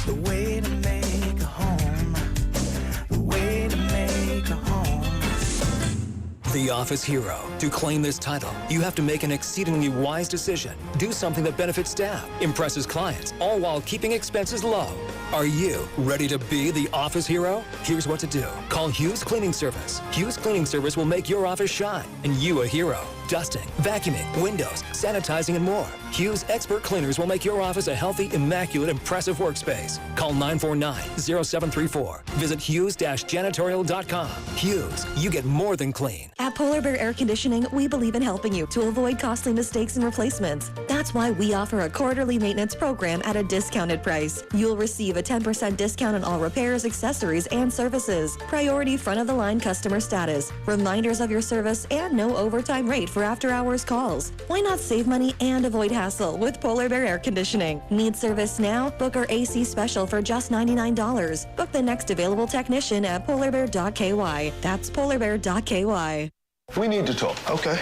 The way to make a home. The way to make a home. The Office Hero. To claim this title, you have to make an exceedingly wise decision. Do something that benefits staff, impresses clients, all while keeping expenses low. Are you ready to be the Office Hero? Here's what to do. Call Hughes Cleaning Service. Hughes Cleaning Service will make your office shine and you a hero. Dusting, vacuuming, windows, sanitizing, and more. Hughes expert cleaners will make your office a healthy, immaculate, impressive workspace. Call 949-0734. Visit hughes-janitorial.com. Hughes, you get more than clean. At Polar Bear Air Conditioning, we believe in helping you to avoid costly mistakes and replacements. That's why we offer a quarterly maintenance program at a discounted price. You'll receive a 10% discount on all repairs, accessories, and services. Priority front-of-the-line customer status, reminders of your service, and no overtime rate for after-hours calls. Why not save money and avoid hassle with Polar Bear Air Conditioning? Need service now? Book our AC special for just $99. Book the next available technician at polarbear.ky. That's polarbear.ky. We need to talk. Okay.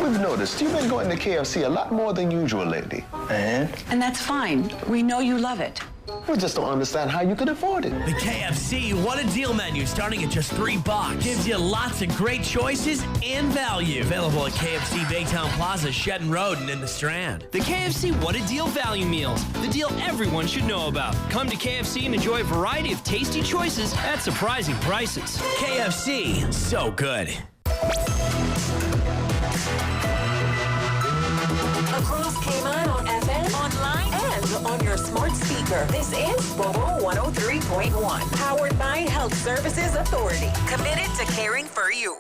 We've noticed you've been going to KFC a lot more than usual lately. And that's fine. We know you love it. We just don't understand how you can afford it. The KFC What a Deal menu starting at just $3. Gives you lots of great choices and value. Available at KFC Baytown Plaza, Shetton Road, and in the Strand. The KFC What a Deal value meals. The deal everyone should know about. Come to KFC and enjoy a variety of tasty choices at surprising prices. KFC, so good. Across Cayman on FM, online, and on your smart speaker. This is Bobo 103.1, powered by Health Services Authority, committed to caring for you.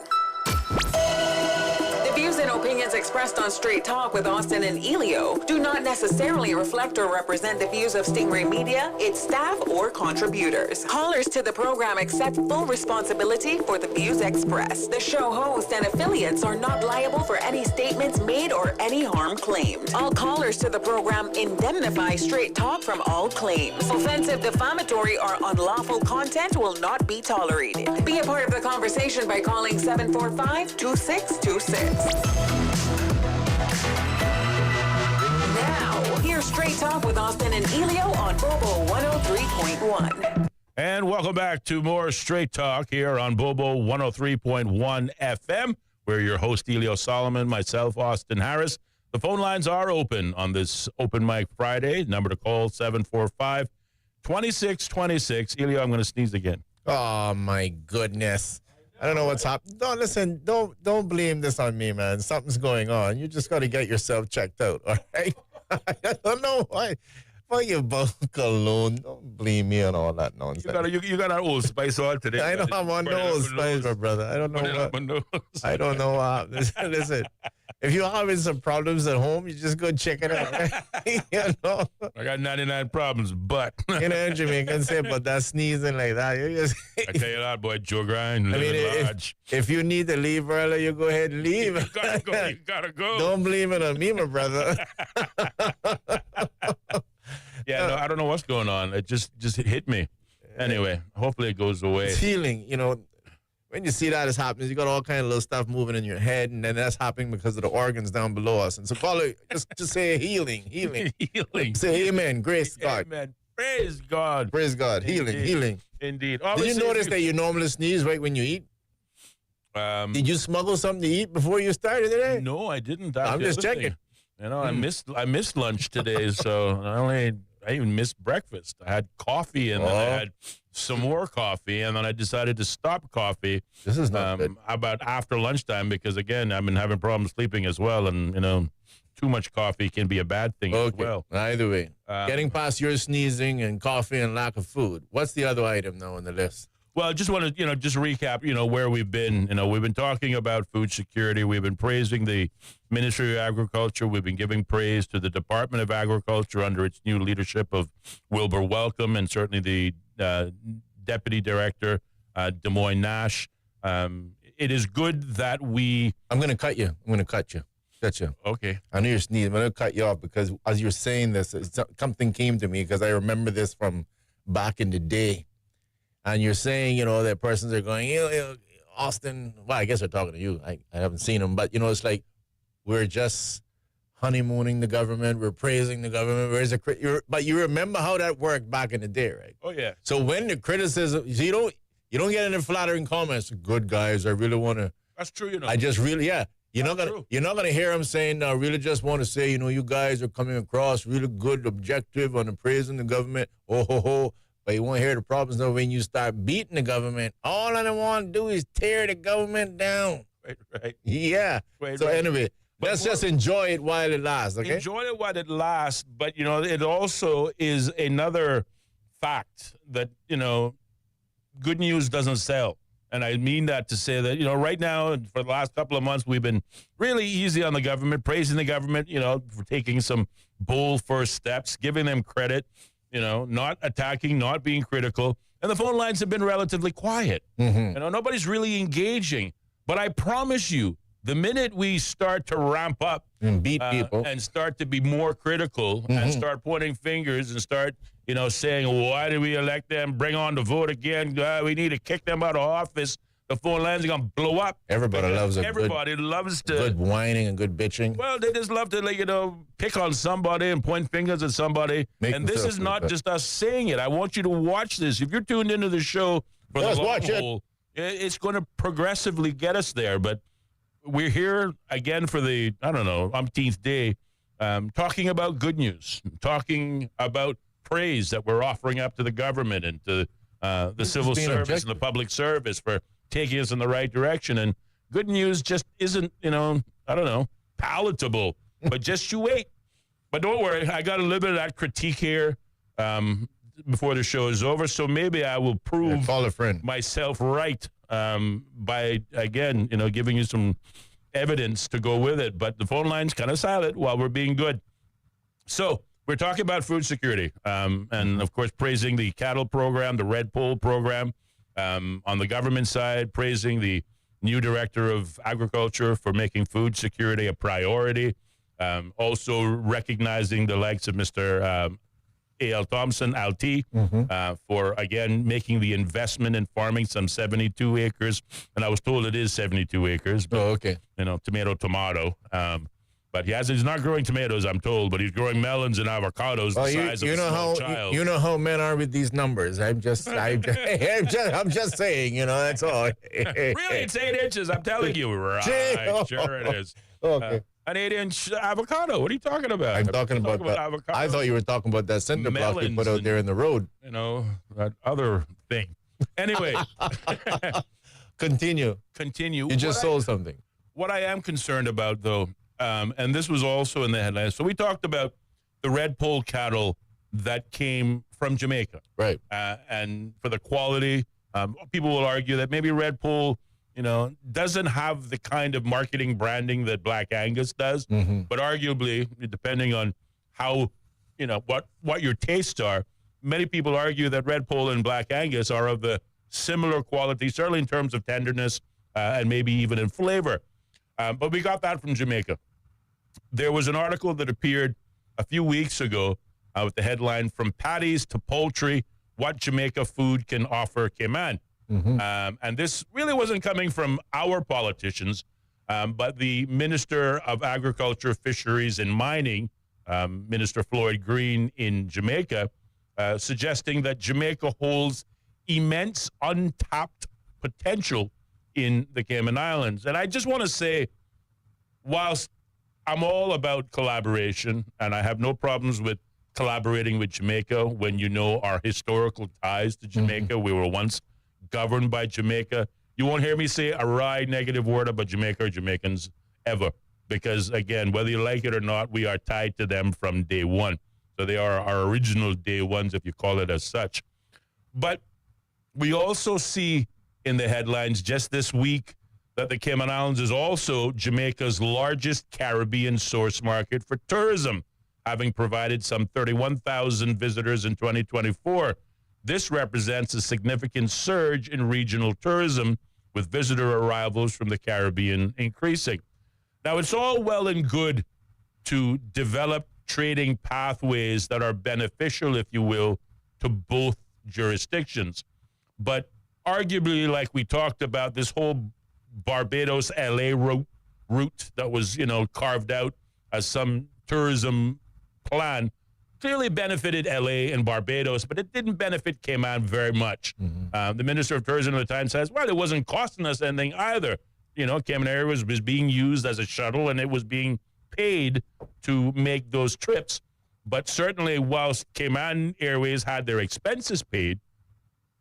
The views and opinions expressed on Straight Talk with Austin and Ellio do not necessarily reflect or represent the views of Stingray Media, its staff, or contributors. Callers to the program accept full responsibility for the views expressed. The show host and affiliates are not liable for any statements made or any harm claimed. All callers to the program indemnify Straight Talk from all claims. Offensive, defamatory, or unlawful content will not be tolerated. Be a part of the conversation by calling 745-2626. Now, here's Straight Talk with Austin and Ellio on Bobo 103.1. And welcome back to more Straight Talk here on Bobo 103.1 FM. We're your host, Ellio Solomon, myself, Austin Harris. The phone lines are open on this Open Mic Friday. Number to call, 745-2626. Ellio, I'm going to sneeze again. Oh, my goodness. I don't know what's happening. No, listen, don't blame this on me, man. Something's going on. You just got to get yourself checked out, all right? I don't know why. Why you both cologne? Don't blame me on all that nonsense. You got an Old Spice on today. I know I'm on Old Spice, my brother. I don't know what. I don't know what. Listen, if you're having some problems at home, you just go check it out. Right? You know? I got 99 problems, but you know, Jamaican say, but that sneezing like that, you just. I tell you that, boy, Joe Grind. If you need to leave early, you go ahead and leave. You gotta go. You gotta go. Don't blame it on me, my brother. Yeah, no, I don't know what's going on. It just hit me. Anyway, hopefully it goes away. It's healing, you know. When you see that is happening, you got all kind of little stuff moving in your head, and then that's happening because of the organs down below us. And so call it, just say healing. Healing. Say amen. Grace God. Amen. Praise God. Praise God. Healing. Indeed. Did you notice that you normally sneeze right when you eat? Did you smuggle something to eat before you started today? No, I didn't. I'm just checking. You know, I missed lunch today, so I even missed breakfast. I had coffee, and then I had some more coffee, and then I decided to stop coffee. This is not good. About after lunchtime, because again, I've been having problems sleeping as well, and you know, too much coffee can be a bad thing as well. Either way, getting past your sneezing and coffee and lack of food. What's the other item now on the list? Well, I just want to, just recap, where we've been. We've been talking about food security. We've been praising the Ministry of Agriculture. We've been giving praise to the Department of Agriculture under its new leadership of Wilbur Welcome, and certainly the Deputy Director, Des Moines Nash. It is good that we... I'm going to cut you. Cut you. Okay. I know you're sneezing. I'm going to cut you off because as you're saying this, something came to me because I remember this from back in the day. And you're saying, that persons are going, Austin, well, I guess they're talking to you. I haven't seen them. But, it's like we're just honeymooning the government. We're praising the government. But you remember how that worked back in the day, right? Oh, yeah. So when the criticism, you don't get any flattering comments. Good guys, I really want to. That's true, I just really, You're not gonna hear him saying, I really just want to say, you guys are coming across really good, objective on the praising the government. Oh, ho, ho. But you won't hear the problems though when you start beating the government. All I want to do is tear the government down. Right. Yeah. Anyway, let's just enjoy it while it lasts, okay? Enjoy it while it lasts, but, it also is another fact that, good news doesn't sell. And I mean that to say that, right now, for the last couple of months, we've been really easy on the government, praising the government, for taking some bold first steps, giving them credit. Not attacking, not being critical. And the phone lines have been relatively quiet. Mm-hmm. Nobody's really engaging. But I promise you, the minute we start to ramp up and beat people and start to be more critical and start pointing fingers and start, saying, why did we elect them? Bring on the vote again. We need to kick them out of office. The phone lines are going to blow up. Everybody loves good whining and good bitching. Well, they just love to, pick on somebody and point fingers at somebody. And this is not just us saying it. I want you to watch this. If you're tuned into the show for the long haul, it's going to progressively get us there. But we're here again for the, umpteenth day, talking about good news, talking about praise that we're offering up to the government and to the civil service and the public service for taking us in the right direction. And good news just isn't, palatable. But just you wait. But don't worry, I got a little bit of that critique here before the show is over. So maybe I will prove myself right by, again, giving you some evidence to go with it. But the phone line's kind of silent while we're being good. So we're talking about food security and, of course, praising the cattle program, the Red Pole program. On the government side, praising the new director of agriculture for making food security a priority. Also recognizing the likes of Mr. A.L. Thompson, LT, for, again, making the investment in farming some 72 acres. And I was told it is 72 acres. But, tomato. But he's not growing tomatoes, I'm told, but he's growing melons and avocados the size of a small child. You know how men are with these numbers. I'm just saying, that's all. Really, it's 8 inches, I'm telling you. Right, sure it is. Okay. An 8-inch avocado. What are you talking about? I'm talking about avocado. I thought you were talking about that cinder block you put out there in the road. That other thing. Anyway. Continue. You just sold something. What I am concerned about, though, and this was also in the headlines. So we talked about the red pole cattle that came from Jamaica. Right. And for the quality, people will argue that maybe red pole, doesn't have the kind of marketing branding that Black Angus does. Mm-hmm. But arguably, depending on how, what your tastes are, many people argue that red pole and Black Angus are of the similar quality, certainly in terms of tenderness and maybe even in flavor. But we got that from Jamaica. There was an article that appeared a few weeks ago with the headline, "From Patties to Poultry, What Jamaica Food Can Offer Cayman." Mm-hmm. And this really wasn't coming from our politicians, but the Minister of Agriculture, Fisheries and Mining, Minister Floyd Green in Jamaica, suggesting that Jamaica holds immense untapped potential in the Cayman Islands. And I just want to say, whilst I'm all about collaboration, and I have no problems with collaborating with Jamaica when you know our historical ties to Jamaica. We were once governed by Jamaica. You won't hear me say a wry negative word about Jamaica or Jamaicans ever, because, again, whether you like it or not, we are tied to them from day one. So they are our original day ones, if you call it as such. But we also see in the headlines just this week that the Cayman Islands is also Jamaica's largest Caribbean source market for tourism, having provided some 31,000 visitors in 2024. This represents a significant surge in regional tourism, with visitor arrivals from the Caribbean increasing. Now, it's all well and good to develop trading pathways that are beneficial, if you will, to both jurisdictions. But arguably, like we talked about, this whole Barbados-LA route that was, carved out as some tourism plan clearly benefited LA and Barbados, but it didn't benefit Cayman very much. Mm-hmm. The Minister of Tourism at the time says, well, it wasn't costing us anything either. Cayman Airways was being used as a shuttle, and it was being paid to make those trips. But certainly, whilst Cayman Airways had their expenses paid,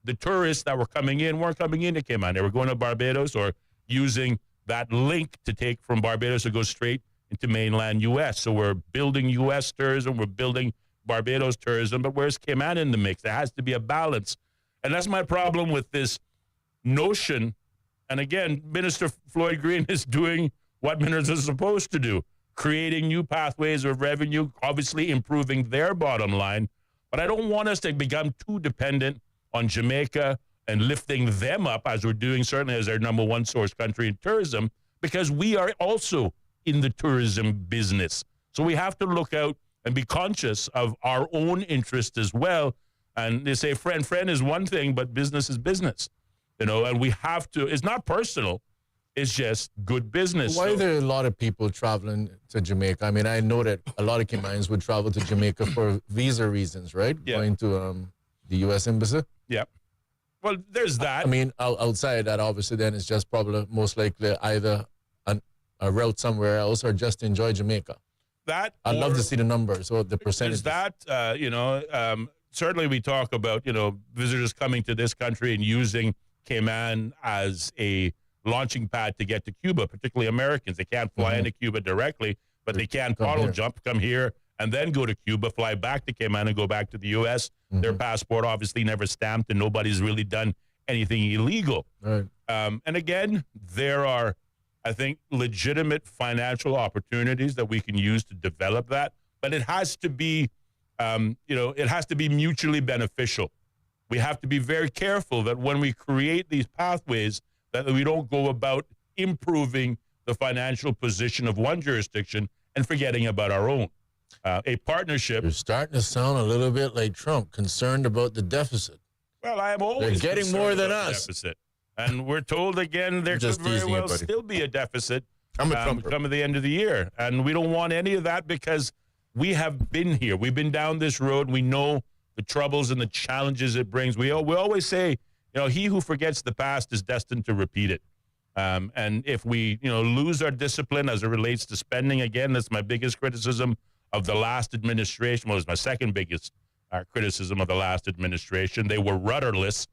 the tourists that were coming in weren't coming into Cayman. They were going to Barbados or using that link to take from Barbados to go straight into mainland U.S. So we're building U.S. tourism, we're building Barbados tourism, but where's Cayman in the mix? There has to be a balance. And that's my problem with this notion. And again, Minister Floyd Green is doing what ministers are supposed to do, creating new pathways of revenue, obviously improving their bottom line. But I don't want us to become too dependent on Jamaica and lifting them up, as we're doing certainly as our number one source country in tourism, because we are also in the tourism business. So we have to look out and be conscious of our own interest as well. And they say friend is one thing, but business is business, and we have to, it's not personal, it's just good business. Why are there a lot of people traveling to Jamaica? I mean, I know that a lot of Caymanians would travel to Jamaica for visa reasons, right? Yeah. Going to the U.S. Embassy. Yeah. Well, there's that. I mean, outside that, obviously, then it's just probably most likely either a route somewhere else or just enjoy Jamaica. That I'd love to see the numbers or the percentages. There's that, certainly we talk about, visitors coming to this country and using Cayman as a launching pad to get to Cuba, particularly Americans. They can't fly into Cuba directly, but they can come here, and then go to Cuba, fly back to Cayman, and go back to the U.S. Their passport obviously never stamped, and nobody's really done anything illegal. Right. And again, there are, I think, legitimate financial opportunities that we can use to develop that, but it has to be, it has to be mutually beneficial. We have to be very careful that when we create these pathways, that we don't go about improving the financial position of one jurisdiction and forgetting about our own. A partnership. You're starting to sound a little bit like Trump, concerned about the deficit. Well, I am always getting more than us. Deficit. And we're told again there could very well still be a deficit. come at the end of the year. And we don't want any of that because we have been here. We've been down this road. We know the troubles and the challenges it brings. We always say, he who forgets the past is destined to repeat it. And if we, lose our discipline as it relates to spending, again, that's my biggest criticism of the last administration. Well, it was my second biggest criticism of the last administration. They were rudderless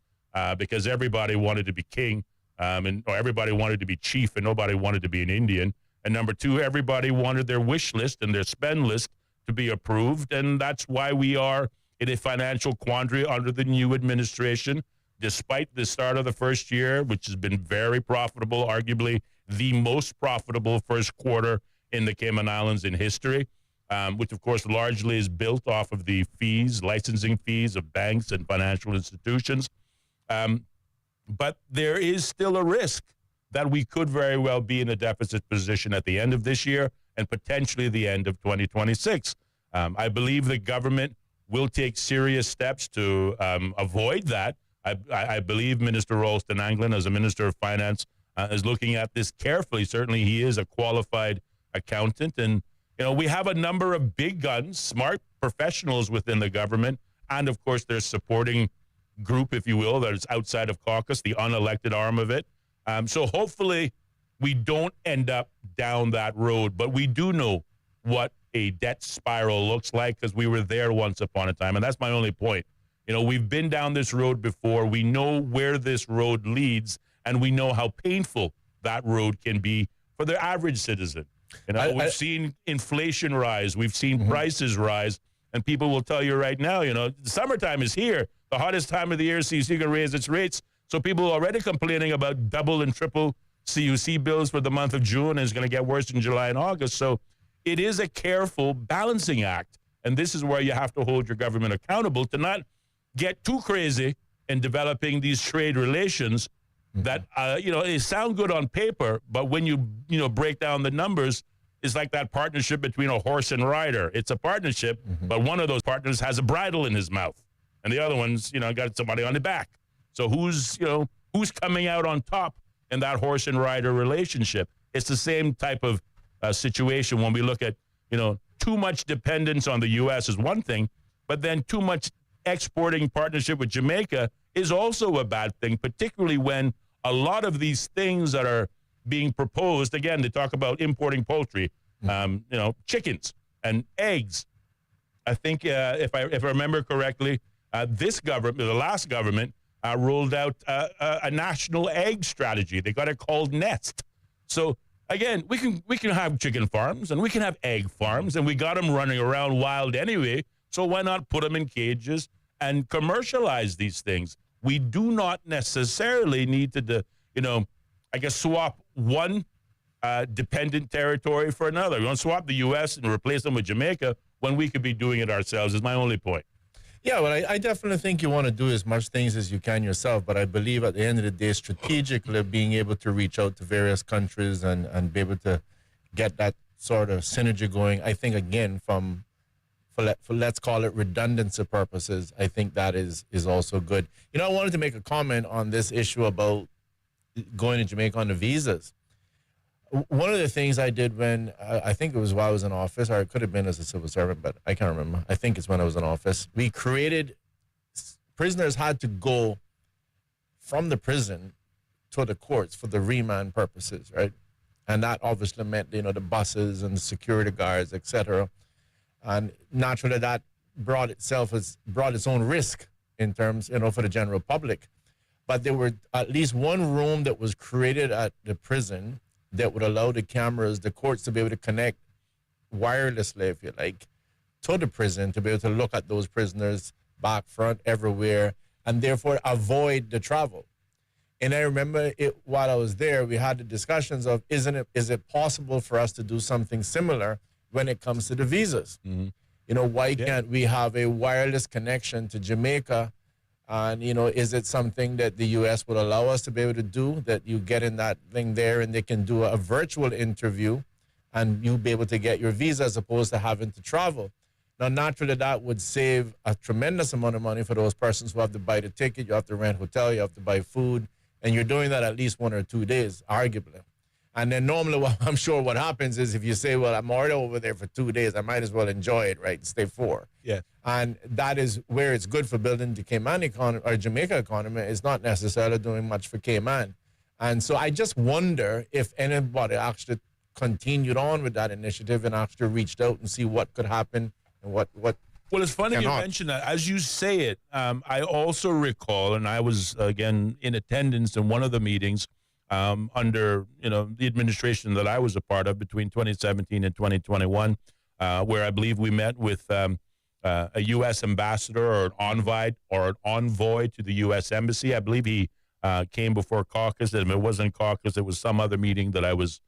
because everybody wanted to be king, or everybody wanted to be chief, and nobody wanted to be an Indian. And number two, everybody wanted their wish list and their spend list to be approved, and that's why we are in a financial quandary under the new administration. Despite the start of the first year, which has been very profitable, arguably the most profitable first quarter in the Cayman Islands in history, which, of course, largely is built off of the fees, licensing fees of banks and financial institutions. But there is still a risk that we could very well be in a deficit position at the end of this year and potentially the end of 2026. I believe the government will take serious steps to avoid that. I believe Minister Ralston Anglin, as a Minister of Finance, is looking at this carefully. Certainly, he is a qualified accountant. And, we have a number of big guns, smart professionals within the government. And, of course, there's supporting group, if you will, that is outside of caucus, the unelected arm of it. So hopefully we don't end up down that road. But we do know what a debt spiral looks like because we were there once upon a time. And that's my only point. We've been down this road before. We know where this road leads, and we know how painful that road can be for the average citizen. We've seen inflation rise. We've seen prices rise, and people will tell you right now, the summertime is here. The hottest time of the year, CUC can raise its rates. So people are already complaining about double and triple CUC bills for the month of June, and it's going to get worse in July and August. So it is a careful balancing act, and this is where you have to hold your government accountable to not get too crazy in developing these trade relations that, they sound good on paper, but when you break down the numbers, it's like that partnership between a horse and rider. It's a partnership, but one of those partners has a bridle in his mouth, and the other one's, got somebody on the back. So who's coming out on top in that horse and rider relationship? It's the same type of situation when we look at, too much dependence on the U.S. is one thing, but then too much exporting partnership with Jamaica is also a bad thing, particularly when a lot of these things that are being proposed, again, they talk about importing poultry, chickens and eggs. I think if I remember correctly, this government, the last government, rolled out a national egg strategy. They got it called Nest. So again, we can have chicken farms and we can have egg farms, and we got them running around wild anyway. So why not put them in cages and commercialize these things? We do not necessarily need to, swap one dependent territory for another. We don't swap the U.S. and replace them with Jamaica when we could be doing it ourselves, is my only point. Yeah, well, I definitely think you want to do as much things as you can yourself, but I believe at the end of the day, strategically being able to reach out to various countries and be able to get that sort of synergy going, I think, again, for let's call it redundancy purposes, I think that is also good. I wanted to make a comment on this issue about going to Jamaica on the visas. One of the things I did when, I think it was while I was in office, or it could have been as a civil servant, but I can't remember. I think it's when I was in office. We created, prisoners had to go from the prison to the courts for the remand purposes, right? And that obviously meant, the buses and the security guards, etc. And naturally, that brought its own risk in terms, for the general public. But there were at least one room that was created at the prison that would allow the cameras, the courts, to be able to connect wirelessly, if you like, to the prison, to be able to look at those prisoners back, front, everywhere, and therefore avoid the travel. And I remember while I was there, we had the discussions of, is it possible for us to do something similar when it comes to the visas? Why can't we have a wireless connection to Jamaica? And, is it something that the U.S. would allow us to be able to do, that you get in that thing there and they can do a virtual interview and you be able to get your visa as opposed to having to travel? Now, naturally, that would save a tremendous amount of money for those persons who have to buy the ticket, you have to rent hotel, you have to buy food, and you're doing that at least 1 or 2 days, arguably. And then normally, I'm sure what happens is if you say, well, I'm already over there for 2 days, I might as well enjoy it, right? Stay 4. Yeah. And that is where it's good for building the Cayman economy or Jamaica economy. It's not necessarily doing much for Cayman. And so I just wonder if anybody actually continued on with that initiative and actually reached out and see what could happen and what Well, it's funny you mentioned that. As you say it, I also recall, and I was, again, in attendance in one of the meetings under, the administration that I was a part of between 2017 and 2021, where I believe we met with a U.S. ambassador or an envoy to the U.S. Embassy. I believe he came before caucus, and if it wasn't caucus, it was some other meeting that I was,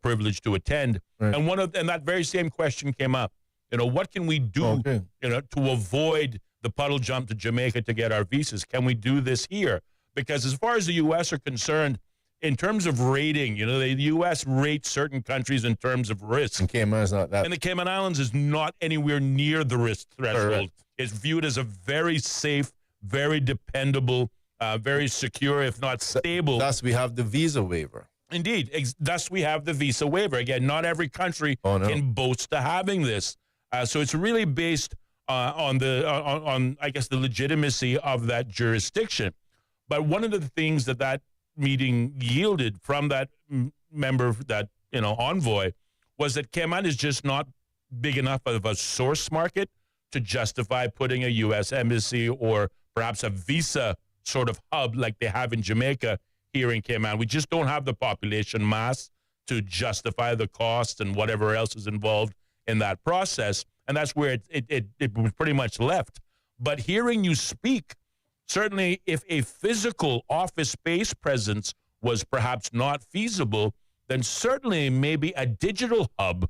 privileged to attend. Right. And that very same question came up. What can we do, to avoid the puddle jump to Jamaica to get our visas? Can we do this here? Because as far as the U.S. are concerned, in terms of rating, the U.S. rates certain countries in terms of risk. And Cayman is not that. And the Cayman Islands is not anywhere near the risk threshold. Correct. It's viewed as a very safe, very dependable, very secure, if not stable. Thus, we have the visa waiver. Indeed. Thus, we have the visa waiver. Again, not every country can boast to having this. So it's really based on I guess, the legitimacy of that jurisdiction. But one of the things that meeting yielded from that member, that envoy, was that Cayman is just not big enough of a source market to justify putting a U.S. embassy or perhaps a visa sort of hub like they have in Jamaica here in Cayman. We just don't have the population mass to justify the cost and whatever else is involved in that process, and that's where it was pretty much left. But hearing you speak, certainly if a physical office space presence was perhaps not feasible, then certainly maybe a digital hub,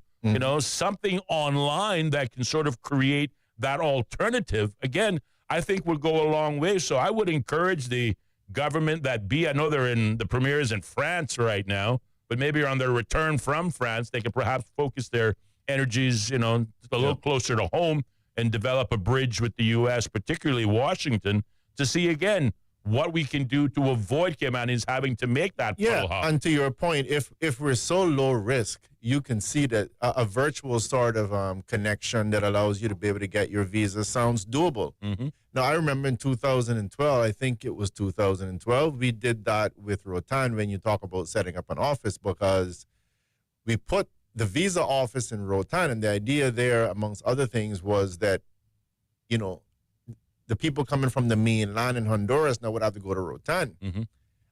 something online that can sort of create that alternative, again, I think would go a long way. So I would encourage the government I know the premier is in France right now, but maybe on their return from France, they could perhaps focus their energies, a little closer to home and develop a bridge with the U.S., particularly Washington, to see, again, what we can do to avoid Caymanis having to make that puddle hop. And to your point, if we're so low risk, you can see that a virtual sort of connection that allows you to be able to get your visa sounds doable. Mm-hmm. Now, I remember in 2012, I think it was 2012, we did that with Rotan when you talk about setting up an office, because we put the visa office in Rotan, and the idea there, amongst other things, was that, the people coming from the mainland in Honduras now would have to go to Rotan. Mm-hmm.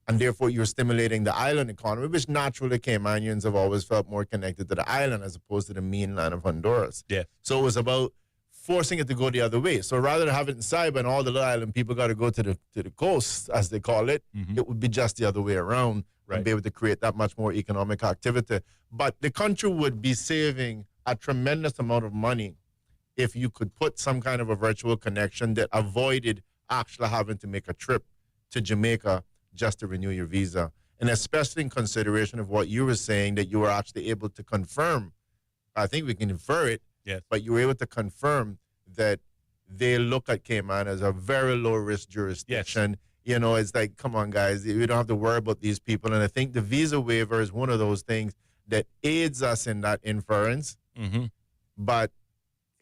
And therefore, you're stimulating the island economy, which naturally Caymanians have always felt more connected to the island as opposed to the mainland of Honduras. Yeah. So it was about forcing it to go the other way. So rather than have it in Saiba and all the little island people got to go to the coast, as they call it, it would be just the other way around, and be able to create that much more economic activity. But the country would be saving a tremendous amount of money if you could put some kind of a virtual connection that avoided actually having to make a trip to Jamaica just to renew your visa. And especially in consideration of what you were saying, that you were actually able to confirm, I think we can infer it, but you were able to confirm that they look at Cayman as a very low-risk jurisdiction. Yes. It's like, come on, guys, we don't have to worry about these people. And I think the visa waiver is one of those things that aids us in that inference, but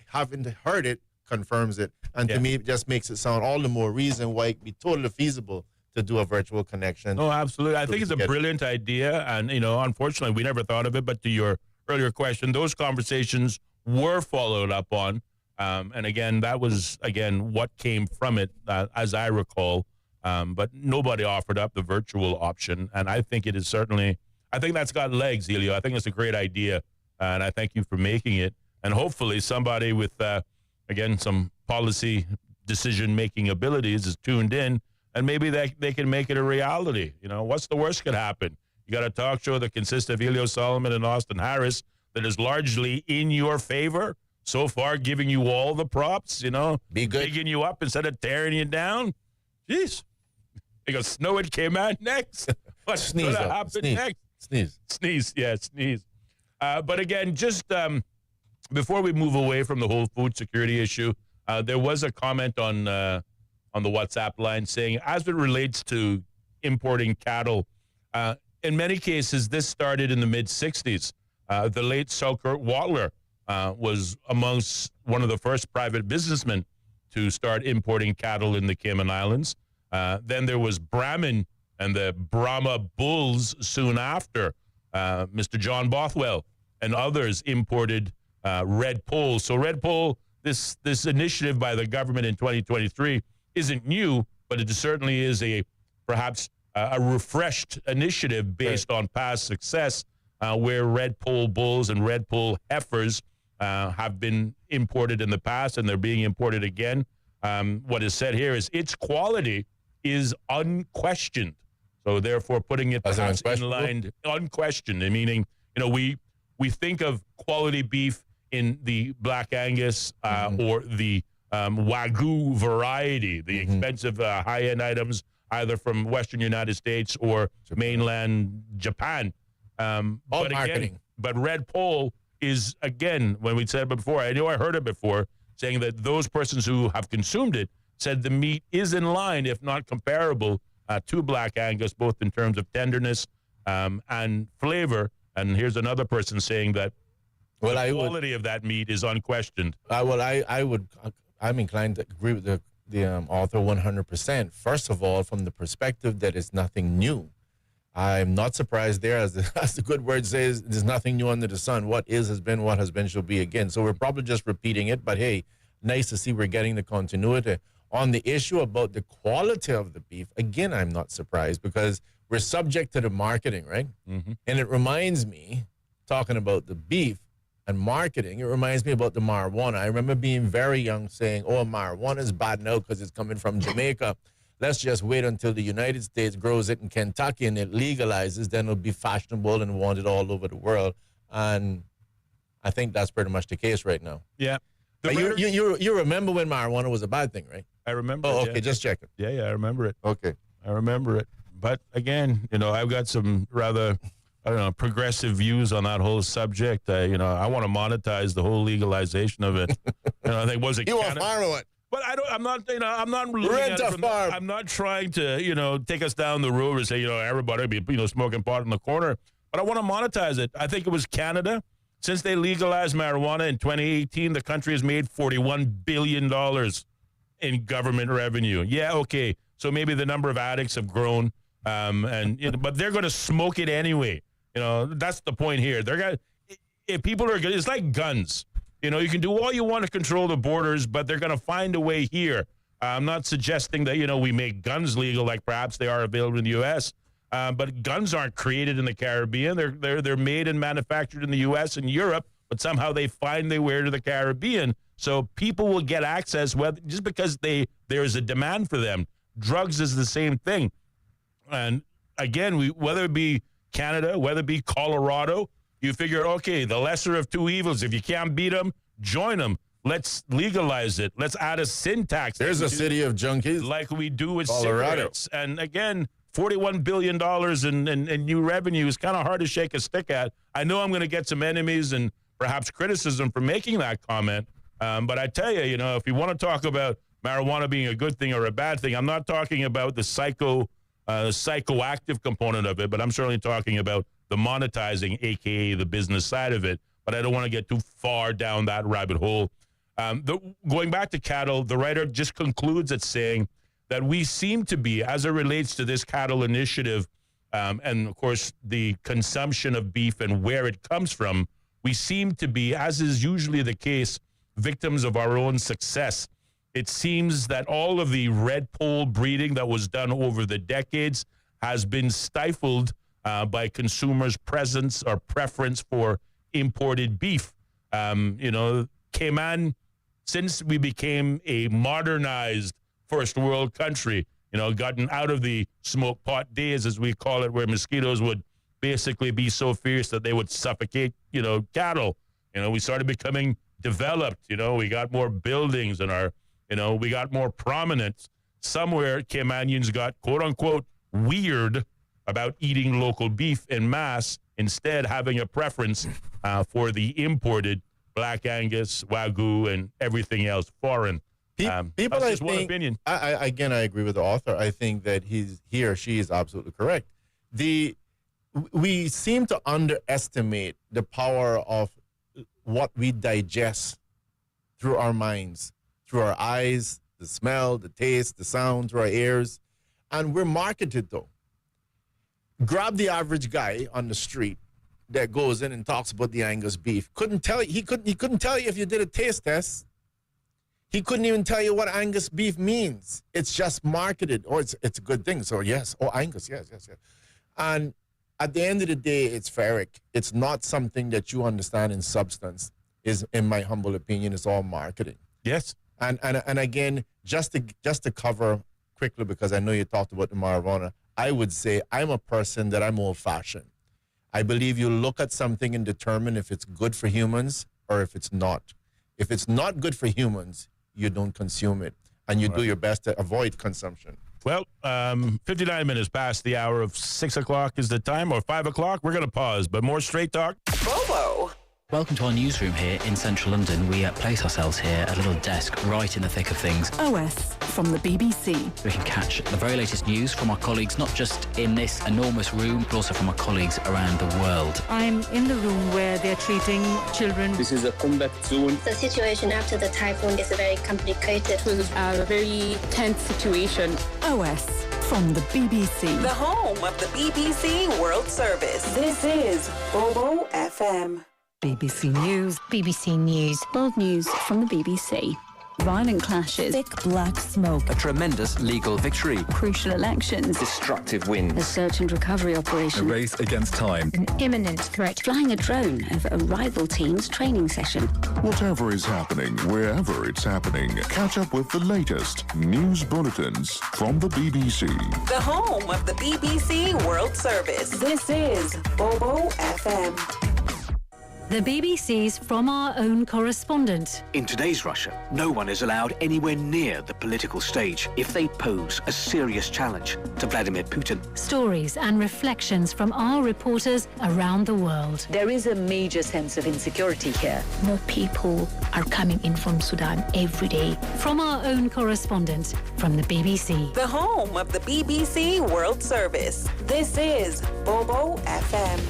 having heard it confirms it. And to me, it just makes it sound all the more reason why it'd be totally feasible to do a virtual connection. Oh, absolutely. I think it's a brilliant idea. And, unfortunately, we never thought of it. But to your earlier question, those conversations were followed up on. And again, that was, what came from it, as I recall. But nobody offered up the virtual option. And I think it is certainly, I think that's got legs, Ellio. I think it's a great idea. And I thank you for making it. And hopefully somebody with, some policy decision-making abilities is tuned in, and maybe they can make it a reality. What's the worst could happen? You got a talk show that consists of Ellio Solomon and Austin Harris that is largely in your favor so far, giving you all the props, Be good. Bigging you up instead of tearing you down. Jeez. They go, snow it came out next. What's going to happen next? Sneeze. Yeah, sneeze. But again, just before we move away from the whole food security issue, there was a comment on the WhatsApp line saying, as it relates to importing cattle, in many cases, this started in the mid-'60s. The late Selkirk Wattler was amongst one of the first private businessmen to start importing cattle in the Cayman Islands. Then there was Brahmin and the Brahma Bulls soon after. Mr. John Bothwell and others imported red pole. So red pole, this initiative by the government in 2023 isn't new, but it certainly is perhaps a refreshed initiative based on past success, where red pole bulls and red pole heifers have been imported in the past, and they're being imported again. What is said here is its quality is unquestioned. So therefore, putting it perhaps in line, unquestioned, meaning, we think of quality beef in the Black Angus or the Wagyu variety, the expensive high-end items, either from Western United States or mainland Japan. But marketing. Again, but red pole is, again, when we said it before, I know I heard it before, saying that those persons who have consumed it said the meat is in line, if not comparable, to Black Angus, both in terms of tenderness and flavor. And here's another person saying that the quality of that meat is unquestioned. I'm inclined to agree with the author 100%. First of all, from the perspective that it's nothing new. I'm not surprised there, as the good word says, there's nothing new under the sun. What is has been, what has been shall be again. So we're probably just repeating it, but hey, nice to see we're getting the continuity. On the issue about the quality of the beef, again, I'm not surprised because we're subject to the marketing, right? Mm-hmm. And it reminds me, talking about the beef and marketing, it reminds me about the marijuana. I remember being very young saying, oh, marijuana is bad now because it's coming from Jamaica. Let's just wait until the United States grows it in Kentucky and it legalizes, then it'll be fashionable and wanted all over the world. And I think that's pretty much the case right now. Yeah. You remember when marijuana was a bad thing, right? I remember. Oh, okay, just checking. Yeah, I remember it. Okay. I remember it. But again, I've got some rather, progressive views on that whole subject. I want to monetize the whole legalization of it. I think was it you want to farm it? But I'm not looking at it from I'm not trying to, take us down the road and say, everybody be, smoking pot in the corner. But I want to monetize it. I think it was Canada. Since they legalized marijuana in 2018, the country has made $41 billion in government revenue. Yeah, okay. So maybe the number of addicts have grown, but they're going to smoke it anyway. That's the point here. If people are good, it's like guns. You can do all you want to control the borders, but they're going to find a way here. I'm not suggesting that, we make guns legal like perhaps they are available in the U.S., but guns aren't created in the Caribbean. They're made and manufactured in the U.S. and Europe, but somehow they find their way to the Caribbean. So people will get access just because there is a demand for them. Drugs is the same thing. And again, whether it be Canada, whether it be Colorado, you figure, okay, the lesser of two evils. If you can't beat them, join them. Let's legalize it. Let's add a sin tax. There's a city of junkies. Like we do with Colorado. Cigarettes. And again, $41 billion in new revenue is kind of hard to shake a stick at. I know I'm going to get some enemies and perhaps criticism for making that comment. But I tell you, if you want to talk about marijuana being a good thing or a bad thing, I'm not talking about the psychoactive component of it, but I'm certainly talking about the monetizing, a.k.a. the business side of it. But I don't want to get too far down that rabbit hole. Going back to cattle, the writer just concludes it saying that we seem to be, as it relates to this cattle initiative, and of course the consumption of beef and where it comes from, we seem to be, as is usually the case, victims of our own success. It seems that all of the red pole breeding that was done over the decades has been stifled by consumers' preference for imported beef. Cayman, since we became a modernized first world country, gotten out of the smoke pot days, as we call it, where mosquitoes would basically be so fierce that they would suffocate, cattle. We started becoming developed. We got more buildings and we got more prominence. Somewhere Caymanians got, quote unquote, weird about eating local beef en masse, instead having a preference for the imported Black Angus, Wagyu, and everything else foreign. People, that's I just one think, opinion. I agree with the author. I think that he or she is absolutely correct. The we seem to underestimate the power of what we digest through our minds, through our eyes, the smell, the taste, the sound, through our ears. And we're marketed, though. Grab the average guy on the street that goes in and talks about the Angus beef. He couldn't tell you if you did a taste test. He couldn't even tell you what Angus beef means. It's just marketed. Oh, it's a good thing. So yes. Oh, Angus, yes. And at the end of the day, it's ferric. It's not something that you understand in substance. Is, in my humble opinion, it's all marketing. Yes. And again, just to cover quickly, because I know you talked about the marijuana, I would say I'm a person that I'm old-fashioned. I believe you look at something and determine if it's good for humans or if it's not. If it's not good for humans, you don't consume it, and you do your best to avoid consumption. Well, 59 minutes past the hour of 6 o'clock is the time, or 5 o'clock. We're going to pause, but more Straight Talk. Bobo. Welcome to our newsroom here in central London. We place ourselves here at a little desk right in the thick of things. OS from the BBC. We can catch the very latest news from our colleagues, not just in this enormous room, but also from our colleagues around the world. I'm in the room where they're treating children. This is a combat zone. The situation after the typhoon is very complicated. It was a very tense situation. OS from the BBC. The home of the BBC World Service. This is Bobo FM. BBC News. BBC News. World news from the BBC. Violent clashes. Thick black smoke. A tremendous legal victory. Crucial elections. Destructive winds. A search and recovery operation. A race against time. An imminent threat. Flying a drone over a rival team's training session. Whatever is happening, wherever it's happening, catch up with the latest news bulletins from the BBC. The home of the BBC World Service. This is Bobo FM. The BBC's From Our Own Correspondent. In today's Russia, no one is allowed anywhere near the political stage if they pose a serious challenge to Vladimir Putin. Stories and reflections from our reporters around the world. There is a major sense of insecurity here. More people are coming in from Sudan every day. From Our Own Correspondent from the BBC. The home of the BBC World Service. This is Bobo FM.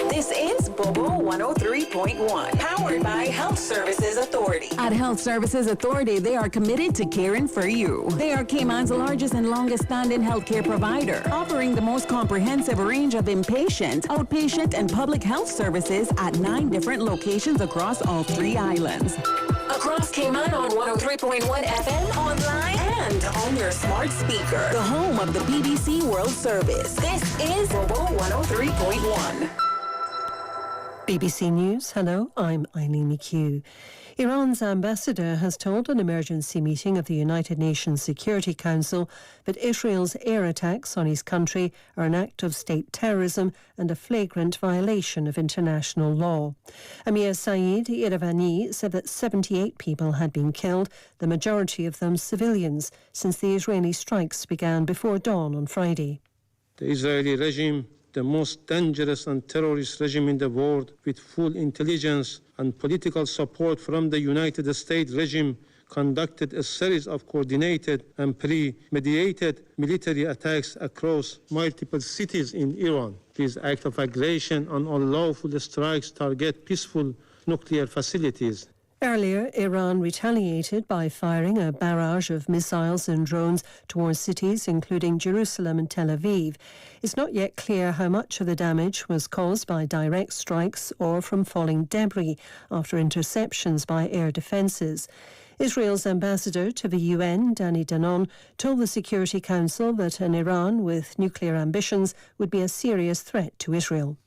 This is Bobo 103.1, powered by Health Services Authority. At Health Services Authority, they are committed to caring for you. They are Cayman's largest and longest-standing healthcare provider, offering the most comprehensive range of inpatient, outpatient, and public health services at 9 different locations across all 3 islands. Across Cayman on 103.1 FM, online, and on your smart speaker. The home of the BBC World Service. This is Bobo 103.1. BBC News, hello, I'm Eileen McHugh. Iran's ambassador has told an emergency meeting of the United Nations Security Council that Israel's air attacks on his country are an act of state terrorism and a flagrant violation of international law. Amir Saeed Iravani said that 78 people had been killed, the majority of them civilians, since the Israeli strikes began before dawn on Friday. The Israeli regime, the most dangerous and terrorist regime in the world, with full intelligence and political support from the United States regime, conducted a series of coordinated and premeditated military attacks across multiple cities in Iran. These acts of aggression and unlawful strikes target peaceful nuclear facilities. Earlier, Iran retaliated by firing a barrage of missiles and drones towards cities including Jerusalem and Tel Aviv. It's not yet clear how much of the damage was caused by direct strikes or from falling debris after interceptions by air defences. Israel's ambassador to the UN, Danny Danon, told the Security Council that an Iran with nuclear ambitions would be a serious threat to Israel.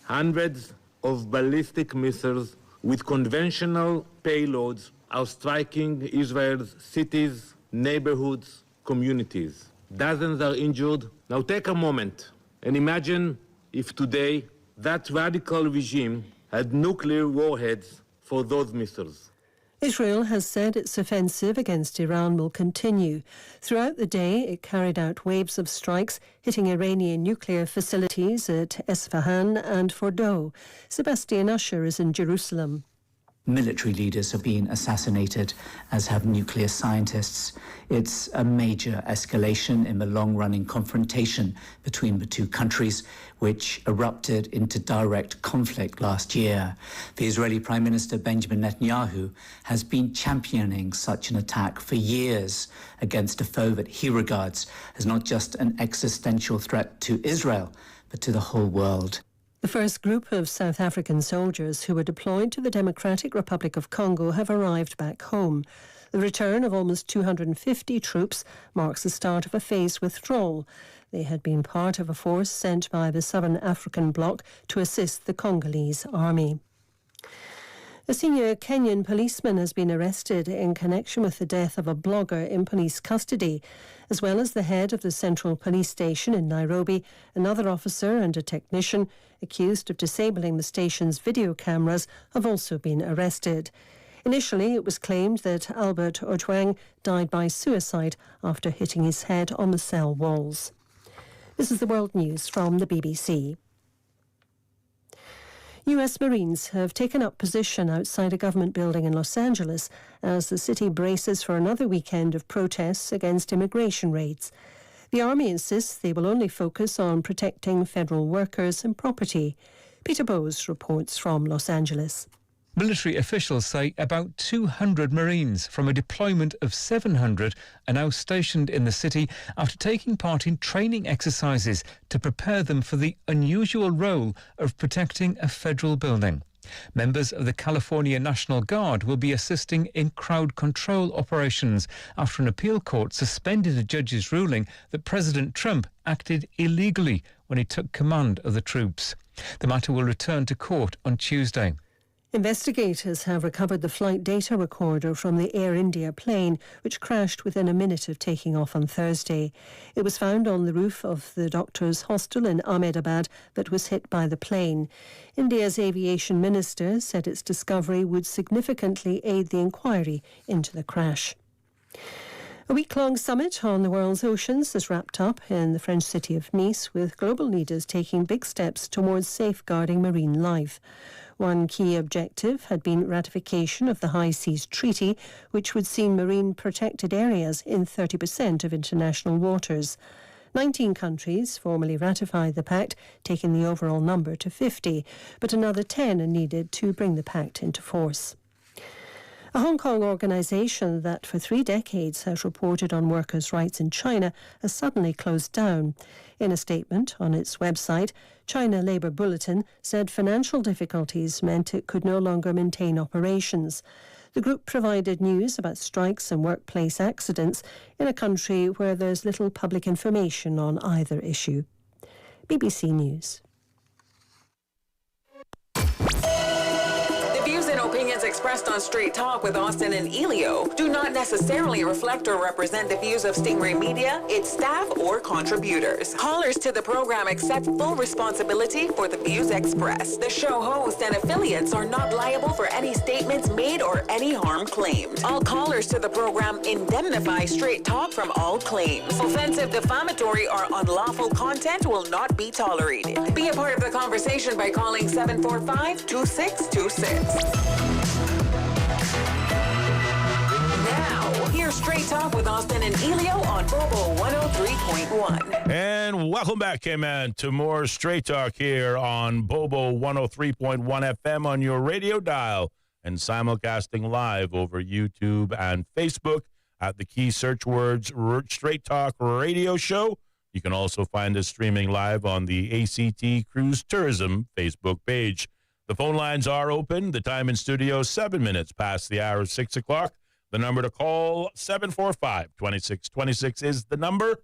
Hundreds of ballistic missiles with conventional payloads are striking Israel's cities, neighborhoods, communities. Dozens are injured. Now take a moment and imagine if today that radical regime had nuclear warheads for those missiles. Israel has said its offensive against Iran will continue. Throughout the day, it carried out waves of strikes, hitting Iranian nuclear facilities at Esfahan and Fordow. Sebastian Usher is in Jerusalem. military leaders have been assassinated, as have nuclear scientists. It's a major escalation in the long-running confrontation between the two countries, which erupted into direct conflict last year. The Israeli Prime Minister Benjamin Netanyahu has been championing such an attack for years against a foe that he regards as not just an existential threat to Israel, but to the whole world. The first group of South African soldiers who were deployed to the Democratic Republic of Congo have arrived back home. The return of almost 250 troops marks the start of a phased withdrawal. They had been part of a force sent by the Southern African Bloc to assist the Congolese army. A senior Kenyan policeman has been arrested in connection with the death of a blogger in police custody. As well as the head of the Central Police Station in Nairobi, another officer and a technician accused of disabling the station's video cameras have also been arrested. Initially, it was claimed that Albert Ojwang died by suicide after hitting his head on the cell walls. This is the World News from the BBC. US Marines have taken up position outside a government building in Los Angeles as the city braces for another weekend of protests against immigration raids. The Army insists they will only focus on protecting federal workers and property. Peter Bowes reports from Los Angeles. Military officials say about 200 Marines from a deployment of 700 are now stationed in the city after taking part in training exercises to prepare them for the unusual role of protecting a federal building. Members of the California National Guard will be assisting in crowd control operations after an appeal court suspended a judge's ruling that President Trump acted illegally when he took command of the troops. The matter will return to court on Tuesday. Investigators have recovered the flight data recorder from the Air India plane, which crashed within a minute of taking off on Thursday. It was found on the roof of the doctor's hostel in Ahmedabad that was hit by the plane. India's aviation minister said its discovery would significantly aid the inquiry into the crash. A week-long summit on the world's oceans has wrapped up in the French city of Nice, with global leaders taking big steps towards safeguarding marine life. One key objective had been ratification of the High Seas Treaty, which would see marine protected areas in 30% of international waters. 19 countries formally ratified the pact, taking the overall number to 50, but another 10 are needed to bring the pact into force. A Hong Kong organisation that for 3 decades has reported on workers' rights in China has suddenly closed down. In a statement on its website, China Labour Bulletin said financial difficulties meant it could no longer maintain operations. The group provided news about strikes and workplace accidents in a country where there's little public information on either issue. BBC News. Opinions expressed on Straight Talk with Austin and Ellio do not necessarily reflect or represent the views of Stingray Media, its staff, or contributors. Callers to the program accept full responsibility for the views expressed. The show host and affiliates are not liable for any statements made or any harm claimed. All callers to the program indemnify Straight Talk from all claims. Offensive, defamatory, or unlawful content will not be tolerated. Be a part of the conversation by calling 745-2626. Now, here's Straight Talk with Austin and Ellio on Bobo 103.1. And welcome back, K-Man, to more Straight Talk here on Bobo 103.1 FM on your radio dial and simulcasting live over YouTube and Facebook at the key search words Straight Talk Radio Show. You can also find us streaming live on the ACT Cruise Tourism Facebook page. The phone lines are open. The time in studio, 7 minutes past the hour of 6 o'clock. The number to call, 745-2626 is the number.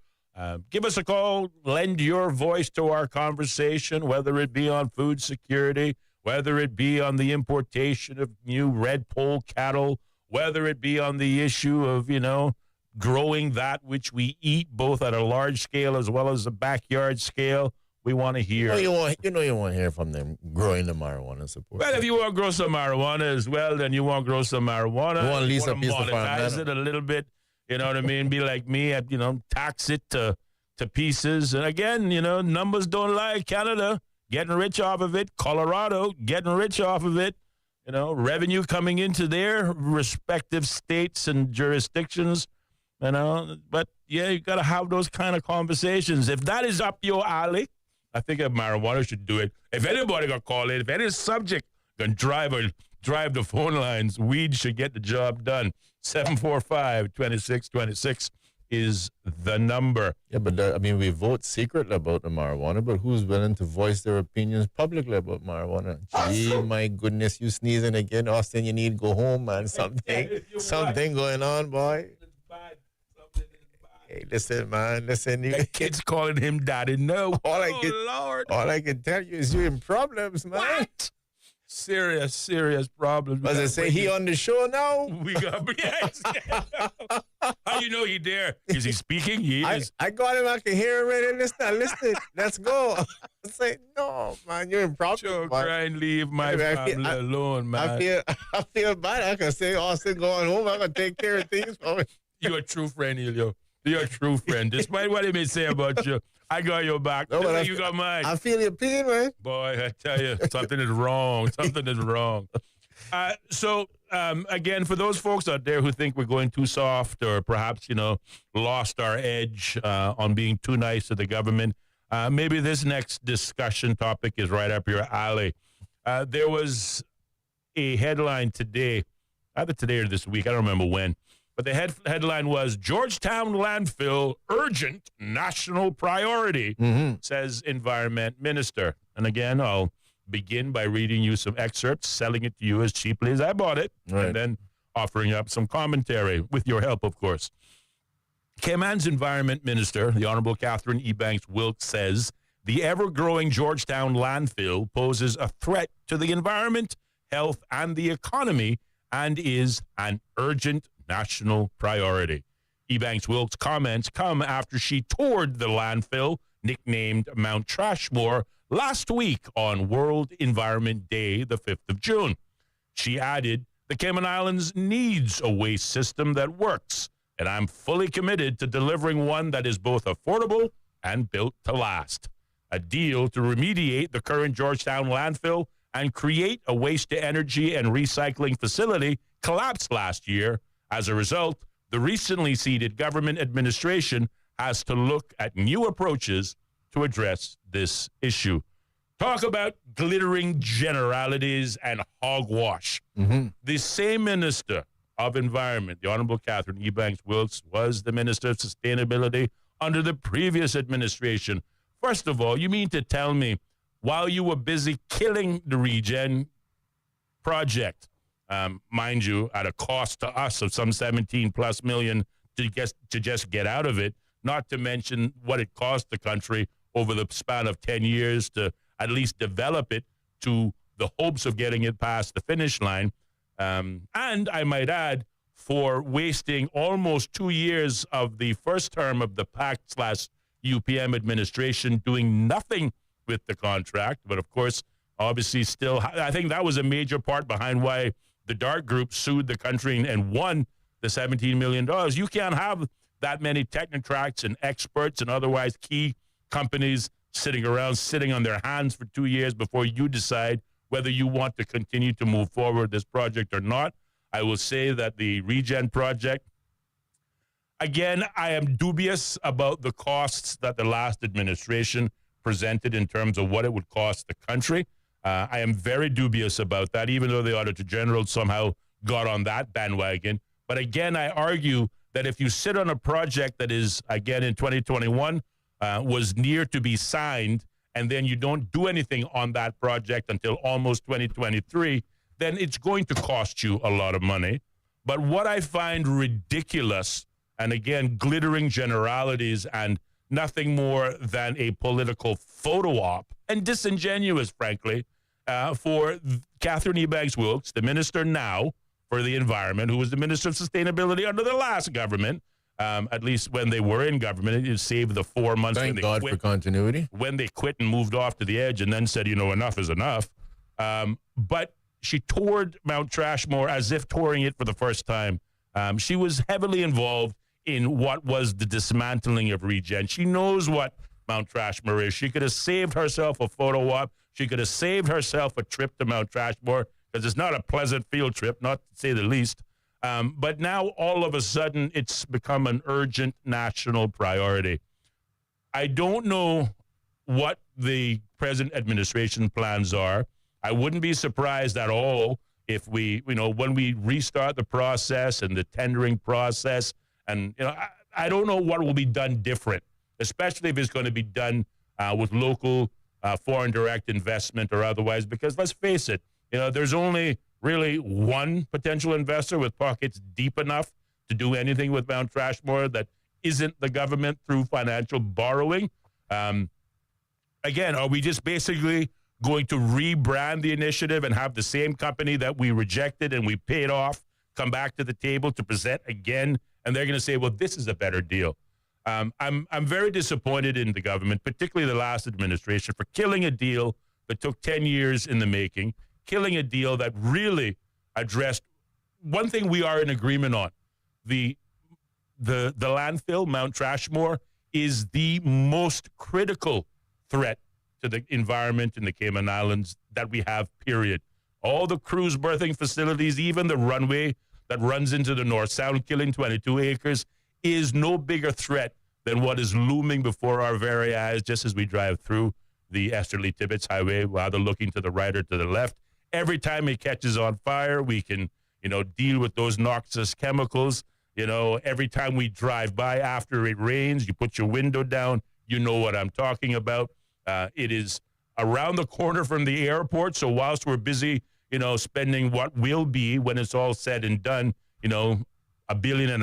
Give us a call. Lend your voice to our conversation, whether it be on food security, whether it be on the importation of new red poll cattle, whether it be on the issue of, growing that which we eat, both at a large scale as well as a backyard scale. We want to hear. You want to hear from them growing the marijuana support. Well, if you want to grow some marijuana as well, then you want to grow some marijuana. You want to lease a piece of monetize it a little bit. You know what I mean? Be like me, tax it to pieces. And again, numbers don't lie. Canada getting rich off of it. Colorado getting rich off of it. revenue coming into their respective states and jurisdictions, But, yeah, you got to have those kind of conversations. If that is up your alley, I think marijuana should do it. If anybody got call in, if any subject can drive the phone lines, weed should get the job done. 745-2626 is the number. Yeah, but we vote secretly about the marijuana, but who's willing to voice their opinions publicly about marijuana? Gee, my goodness, you sneezing again, Austin, you need to go home, man. Something going on, boy. Hey, listen, man, listen. That kid's calling him daddy. No. Lord. All I can tell you is you're in problems, man. What? Serious problems. As I say, he on the show now? We got, yes. How you know he there? Is he speaking? He is. I got him. I can hear him right. Listen. Let's go. I say, no, man, you're in problems. Sure, try and leave my family alone, man. I feel bad. I can say, Austin going home. I'm going to take care of things for me. You're a true friend, Ellio. You're a true friend. Despite what he may say about you, I got your back. No, but you got mine. I feel your pain, man. Boy, I tell you, something is wrong. Something is wrong. So, again, for those folks out there who think we're going too soft or perhaps, lost our edge on being too nice to the government, maybe this next discussion topic is right up your alley. There was a headline today, either today or this week, I don't remember when, but the headline was, Georgetown landfill urgent national priority, says Environment Minister. And again, I'll begin by reading you some excerpts, selling it to you as cheaply as I bought it, and then offering up some commentary, with your help, of course. Cayman's Environment Minister, the Honorable Catherine Ebanks-Wilkes, says the ever-growing Georgetown landfill poses a threat to the environment, health, and the economy, and is an urgent national priority. Ebanks-Wilkes' comments come after she toured the landfill, nicknamed Mount Trashmore, last week on World Environment Day, the 5th of June. She added, the Cayman Islands needs a waste system that works, and I'm fully committed to delivering one that is both affordable and built to last. A deal to remediate the current Georgetown landfill and create a waste-to-energy and recycling facility collapsed last year. As a result, the recently seated government administration has to look at new approaches to address this issue. Talk about glittering generalities and hogwash. The same Minister of Environment, the Honorable Catherine Ebanks-Wilkes, was the Minister of Sustainability under the previous administration. First of all, you mean to tell me, while you were busy killing the Regen project, mind you, at a cost to us of some 17+ million to just get out of it, not to mention what it cost the country over the span of 10 years to at least develop it to the hopes of getting it past the finish line. And I might add, for wasting almost 2 years of the first term of the PAC/UPM administration doing nothing with the contract. But of course, obviously still, I think that was a major part behind why the dark group sued the country and won the $17 million. You can't have that many technocrats and experts and otherwise key companies sitting on their hands for 2 years before you decide whether you want to continue to move forward this project or not. I will say that the Regen project, again, I am dubious about the costs that the last administration presented in terms of what it would cost the country. I am very dubious about that, even though the Auditor General somehow got on that bandwagon. But again, I argue that if you sit on a project that is, again, in 2021, was near to be signed, and then you don't do anything on that project until almost 2023, then it's going to cost you a lot of money. But what I find ridiculous, and again, glittering generalities and nothing more than a political photo op, and disingenuous, frankly, for Catherine Ebanks-Wilkes, the minister now for the environment, who was the Minister of Sustainability under the last government, at least when they were in government. It saved the 4 months. Thank God for continuity. When they quit and moved off to the edge and then said, enough is enough. But she toured Mount Trashmore as if touring it for the first time. She was heavily involved in what was the dismantling of Regen. She knows what Mount Trashmore is. She could have saved herself a photo op. She could have saved herself a trip to Mount Trashmore, because it's not a pleasant field trip, not to say the least. But now, all of a sudden, it's become an urgent national priority. I don't know what the present administration plans are. I wouldn't be surprised at all if when we restart the process and the tendering process, and, I don't know what will be done different, especially if it's going to be done with local foreign direct investment or otherwise, because let's face it, there's only really one potential investor with pockets deep enough to do anything with Mount Trashmore that isn't the government through financial borrowing. Again, are we just basically going to rebrand the initiative and have the same company that we rejected and we paid off come back to the table to present again? And they're going to say, well, this is a better deal. I'm very disappointed in the government, particularly the last administration, for killing a deal that took 10 years in the making, killing a deal that really addressed one thing we are in agreement on. The landfill, Mount Trashmore, is the most critical threat to the environment in the Cayman Islands that we have, period. All the cruise berthing facilities, even the runway that runs into the North Sound, killing 22 acres, is no bigger threat than what is looming before our very eyes just as we drive through the Esterly-Tibbetts Highway, either looking to the right or to the left. Every time it catches on fire, we can, deal with those noxious chemicals. Every time we drive by after it rains, you put your window down, you know what I'm talking about. It is around the corner from the airport, so whilst we're busy, spending what will be, when it's all said and done, $1.5 billion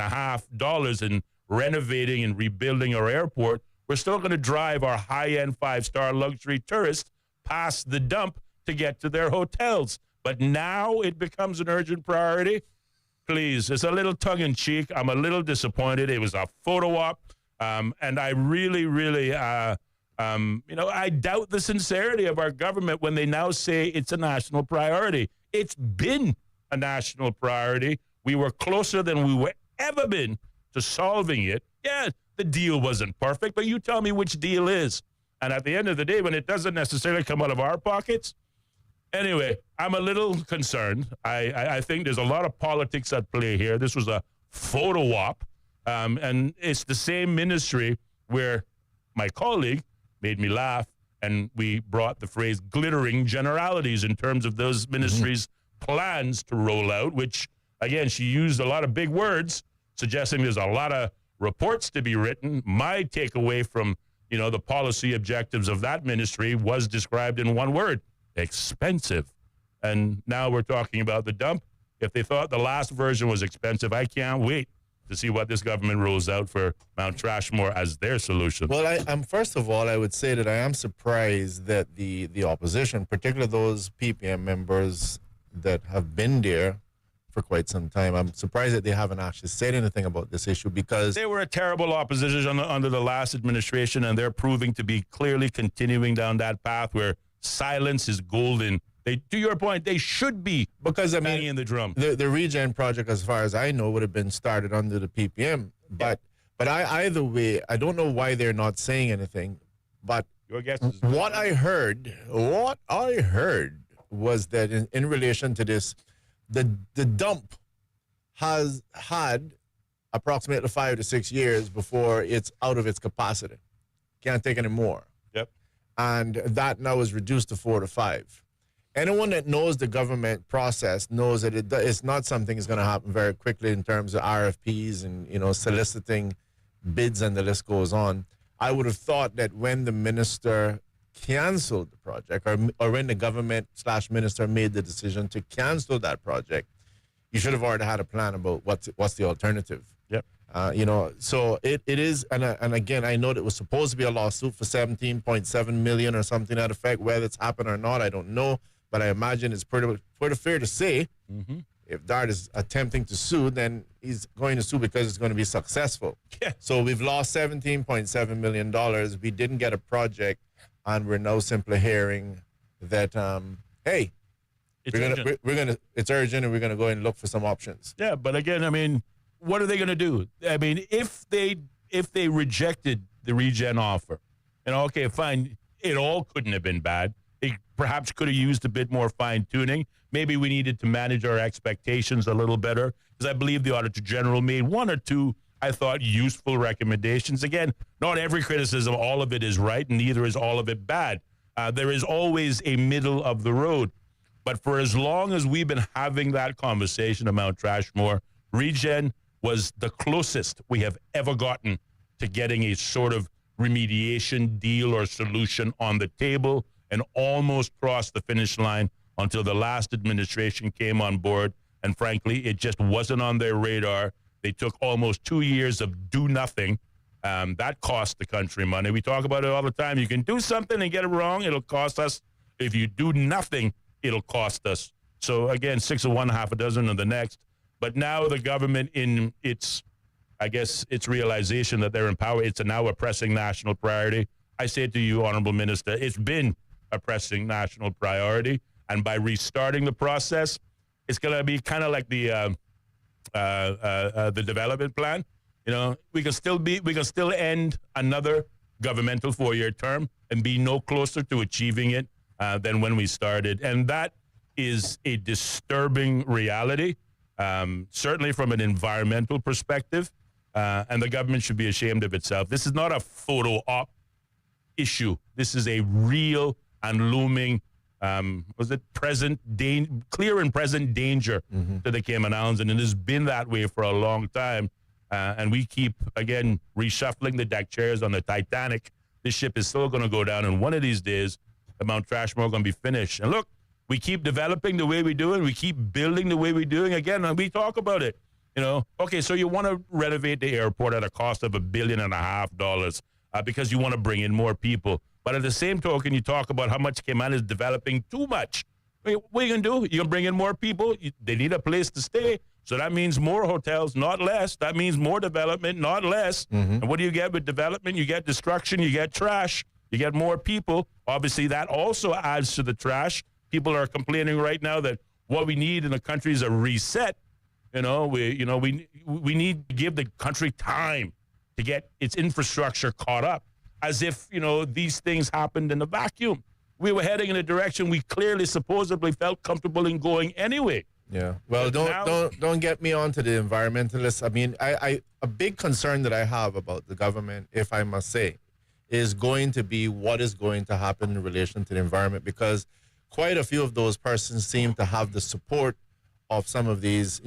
in renovating and rebuilding our airport, we're still going to drive our high-end 5-star luxury tourists past the dump to get to their hotels. But now it becomes an urgent priority. Please, it's a little tongue-in-cheek. I'm a little disappointed. It was a photo op, and I really, really, I doubt the sincerity of our government when they now say it's a national priority. It's been a national priority. We were closer than we were ever been to solving it. Yeah, the deal wasn't perfect, but you tell me which deal is. And at the end of the day, when it doesn't necessarily come out of our pockets, anyway, I'm a little concerned. I think there's a lot of politics at play here. This was a photo op, and it's the same ministry where my colleague made me laugh, and we brought the phrase glittering generalities in terms of those ministries' plans to roll out, which, again, she used a lot of big words, suggesting there's a lot of reports to be written. My takeaway from, the policy objectives of that ministry was described in one word: expensive. And now we're talking about the dump. If they thought the last version was expensive, I can't wait to see what this government rolls out for Mount Trashmore as their solution. Well, first of all, I would say that I am surprised that the opposition, particularly those PPM members that have been there for quite some time, I'm surprised that they haven't actually said anything about this issue, because they were a terrible opposition under the last administration, and they're proving to be clearly continuing down that path where silence is golden. To your point, they should be, because banging in the drum. The regen project, as far as I know, would have been started under the PPM. But either way, I don't know why they're not saying anything. But your guess is what I heard was that in relation to this, the dump has had approximately 5 to 6 years before it's out of its capacity. Can't take any more. Yep. And that now is reduced to 4 to 5. Anyone that knows the government process knows that it's not something that's going to happen very quickly in terms of RFPs and, soliciting bids, and the list goes on. I would have thought that when the minister canceled the project, or when the government/minister made the decision to cancel that project, you should have already had a plan about what's the alternative. Yep. So it is, and again, I know that it was supposed to be a lawsuit for $17.7 million or something to that effect. Whether it's happened or not, I don't know. But I imagine it's pretty fair to say, if Dart is attempting to sue, then he's going to sue because it's going to be successful. Yeah. So we've lost $17.7 million. We didn't get a project, and we're now simply hearing that, hey, it's urgent, and we're gonna go and look for some options. Yeah, but again, I mean, what are they gonna do? I mean, if they rejected the regen offer, okay, fine, it all couldn't have been bad. It perhaps could have used a bit more fine-tuning. Maybe we needed to manage our expectations a little better, because I believe the Auditor General made one or two, I thought, useful recommendations. Again, not every criticism, all of it is right, and neither is all of it bad. There is always a middle of the road. But for as long as we've been having that conversation about Trashmore, Regen was the closest we have ever gotten to getting a sort of remediation deal or solution on the table, and almost crossed the finish line until the last administration came on board. And frankly, it just wasn't on their radar. They took almost 2 years of do nothing. That cost the country money. We talk about it all the time. You can do something and get it wrong, it'll cost us. If you do nothing, it'll cost us. So again, 6 of one, half a dozen of the next. But now the government, in its, I guess, its realization that they're in power, it's now a pressing national priority. I say to you, Honorable Minister, it's been a pressing national priority. And by restarting the process, it's going to be kind of like the development plan. You know, we can still end another governmental 4-year term and be no closer to achieving it than when we started. And that is a disturbing reality, certainly from an environmental perspective. And the government should be ashamed of itself. This is not a photo op issue. This is a real and looming, clear and present danger to the Cayman Islands. And it has been that way for a long time. And we keep, again, reshuffling the deck chairs on the Titanic. This ship is still going to go down, and one of these days, the Mount Trashmore going to be finished. And look, we keep developing the way we do it. We keep building the way we're doing. Again, and we talk about it. You know, okay, so you want to renovate the airport at a cost of $1.5 billion because you want to bring in more people. But at the same token, you talk about how much Cayman is developing too much. What are you going to do? You're going to bring in more people. They need a place to stay. So that means more hotels, not less. That means more development, not less. And what do you get with development? You get destruction, you get trash, you get more people. Obviously, that also adds to the trash. People are complaining right now that what we need in the country is a reset. We need to give the country time to get its infrastructure caught up, as if, these things happened in a vacuum. We were heading in a direction we clearly, supposedly felt comfortable in going anyway. Yeah. Well, don't get me onto the environmentalists. I mean, a big concern that I have about the government, if I must say, is going to be what is going to happen in relation to the environment, because quite a few of those persons seem to have the support of some of these,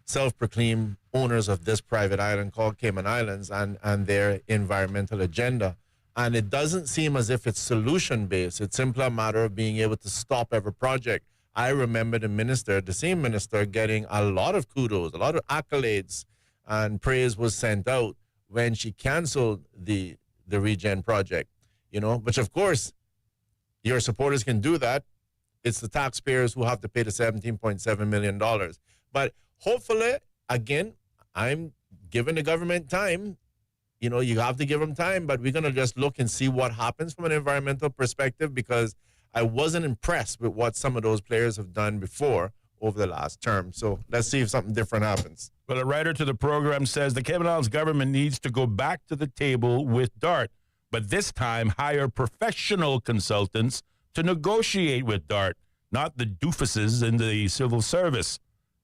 self-proclaimed owners of this private island called Cayman Islands and their environmental agenda. And it doesn't seem as if it's solution-based. It's simply a matter of being able to stop every project. I remember the same minister, getting a lot of kudos, a lot of accolades, and praise was sent out when she canceled the Regen project, which of course your supporters can do that. It's the taxpayers who have to pay the $17.7 million. But hopefully, again, I'm giving the government time. You have to give them time, but we're going to just look and see what happens from an environmental perspective, because I wasn't impressed with what some of those players have done before over the last term. So let's see if something different happens. Well, a writer to the program says the Cayman Islands government needs to go back to the table with DART, but this time hire professional consultants to negotiate with DART, not the doofuses in the civil service.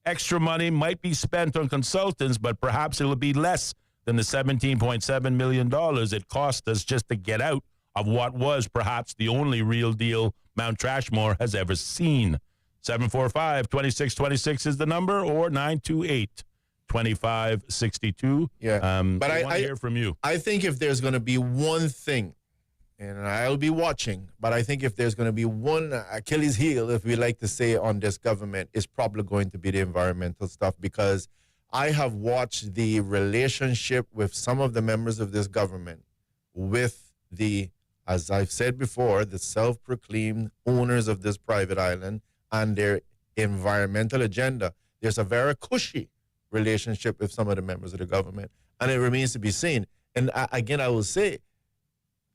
Extra money might be spent on consultants, but perhaps it will be less than the $17.7 million it cost us just to get out of what was perhaps the only real deal Mount Trashmore has ever seen. 745-2626 is the number, or 928-2562. Yeah, but I want to hear from you. I think if there's going to be one thing, and I'll be watching, but I think if there's going to be one Achilles heel, if we like to say, on this government, it's probably going to be the environmental stuff, because I have watched the relationship with some of the members of this government with the, as I've said before, the self-proclaimed owners of this private island and their environmental agenda. There's a very cushy relationship with some of the members of the government, and it remains to be seen. And again, I will say,